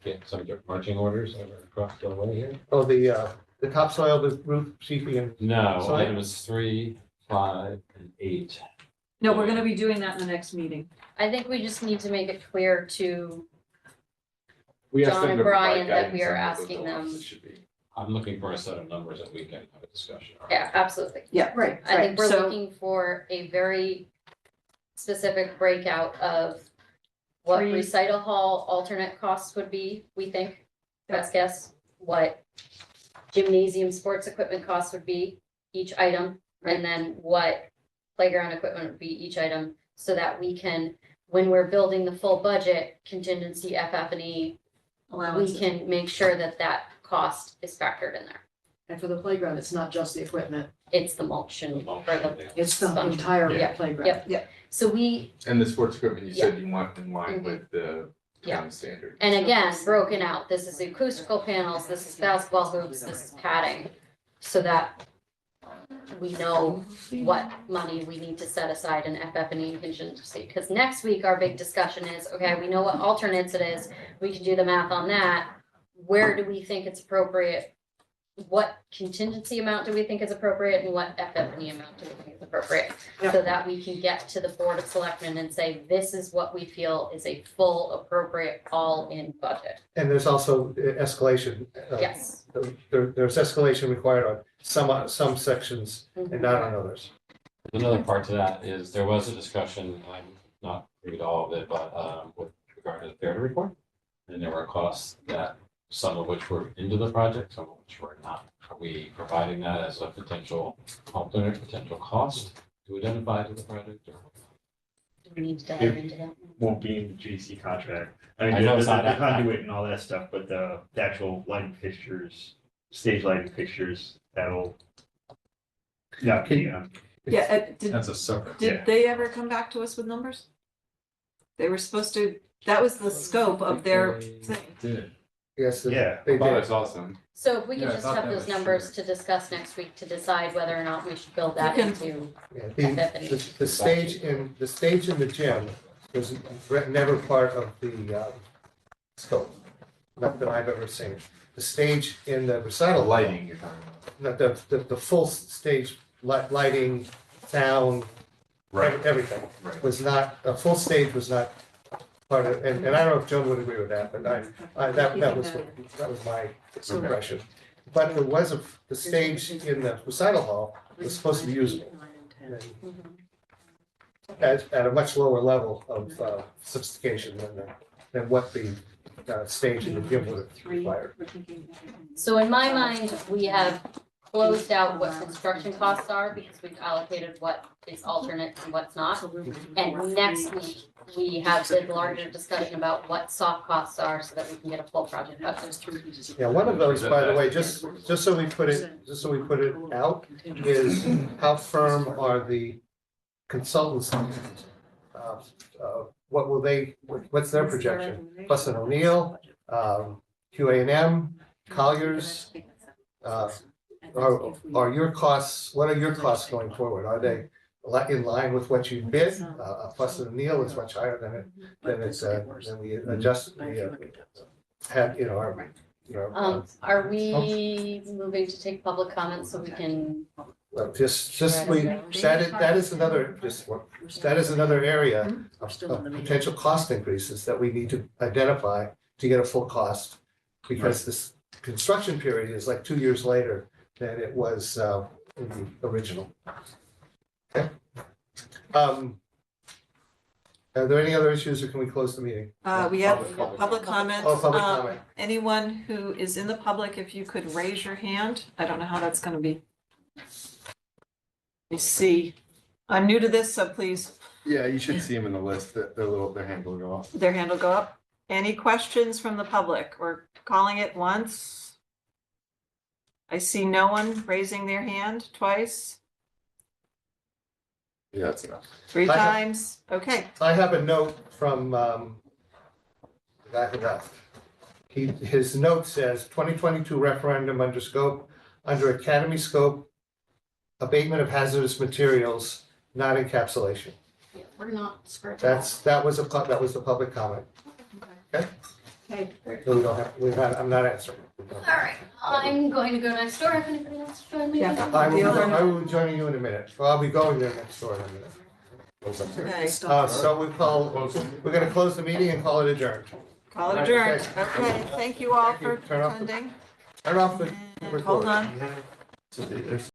Get some marching orders over across the way here. Oh, the topsoil, the roof, sheeping and, No, Sorry? items 3, 5, and 8. No, we're gonna be doing that in the next meeting. I think we just need to make it clear to, We asked John them and to provide Brian that we guidance are on what those asking allowances them- should be. I'm looking for a set of numbers that we can have a discussion. on. yeah, absolutely. Yeah, right, I think we're So- looking for a very specific breakout of what Three. recital hall alternate costs would be, we think, best guess, what gymnasium sports equipment costs would be, each item, and then what playground equipment would be each item, so that we can, when we're building the full budget, contingency FF&E, we allowances. can make sure that that cost is factored in there. And for the playground, it's not just the equipment, It's the mulch and, or the, it's the Sponge. entire Yeah. playground. Yep. so we, And the sports equipment, you said you want in line with the Yeah. town standard. and again, broken out, this is acoustical panels, this is basketball hoops, this is padding, so that we know what money we need to set aside in FF&E and contingency, because next week our big discussion is, okay, we know what alternates it is, we can do the math on that. Where do we think it's appropriate what contingency amount do we think is appropriate and what FF&E amount do we think is appropriate? Yeah. So that we can get to the Board of Selectmen and say, this is what we feel is a full appropriate all-in budget. And there's also escalation. Yes. There's escalation required on some sections and not on others. Another part to that is there was a discussion, I'm not privy to all of it, but with regard to the fair report. And there were costs that some of which were into the project, some of which were not. Are we providing that as a potential alternate, potential cost to identify to the project? Or? Do we need to dive into that? Won't be in the GC contract. I mean, I know the it's not that conduit and all that stuff, but the actual lighting fixtures, stage lighting fixtures, that'll. Yeah, Yeah, That's a separate. Yeah. did they ever come back to us with numbers? They were supposed to, that was the scope of their thing. Did. Yes, Yeah. they I thought I did. saw some. So if we Yeah, can I just thought have that those was numbers true. to discuss next week to decide whether or not we should build that You can- into. Yeah, the stage in the gym was never part of the scope, not that I've ever seen. The stage in the The recital, lighting you're talking about. the full stage lighting, sound, everything Right. was not, a full stage was not part of, and I don't know if Joan would agree with that, but that was my impression. But there was the stage in the recital hall was supposed to be usable at a much lower level of sophistication than what the stage in the gym would have required. So in my mind, we have closed out what construction costs are because we've allocated what is alternate and what's not. And next week, we have the larger discussion about what soft costs are so that we can get a full project budget. Yeah, one of those, by the way, just so we put it out, is how firm are the consultants? What will what's their projection? Plus an O'Neill, QA&M, Colliers, are your costs, what are your costs going forward? Are they in line with what you bid? Plus an O'Neill is much higher than we adjusted, we had, Are we moving to take public comments so we can? well, that is another area of potential cost increases that we need to identify to get a full cost. Because this construction period is like 2 years later than it was in the original. Okay. Are there any other issues or can we close the meeting? We have public comments. Oh, public comment. Anyone who is in the public, if you could raise your hand. I don't know how that's gonna be. Let me see. I'm new to this, so please, Yeah, you should see them in the list, their hand will go off. their hand will go up. Any questions from the public? We're calling it once. I see no one raising their hand twice, Yeah, that's enough. 3 I have- times. Okay, I have a note from the guy who left. His note says 2022 referendum under academy scope, abatement of hazardous materials, not encapsulation. Yeah, we're not screwed. That was the public comment. okay. So I'm not answering. All right, I'm going to go next door if anybody wants to join me. Yeah. I will be joining you in a minute. Well, I'll be going there next door in a minute. Okay, So we're gonna close the meeting and call it adjourned. call it adjourned. Okay, thank you all for Turn off the- attending. Turn off the And recording. hold on.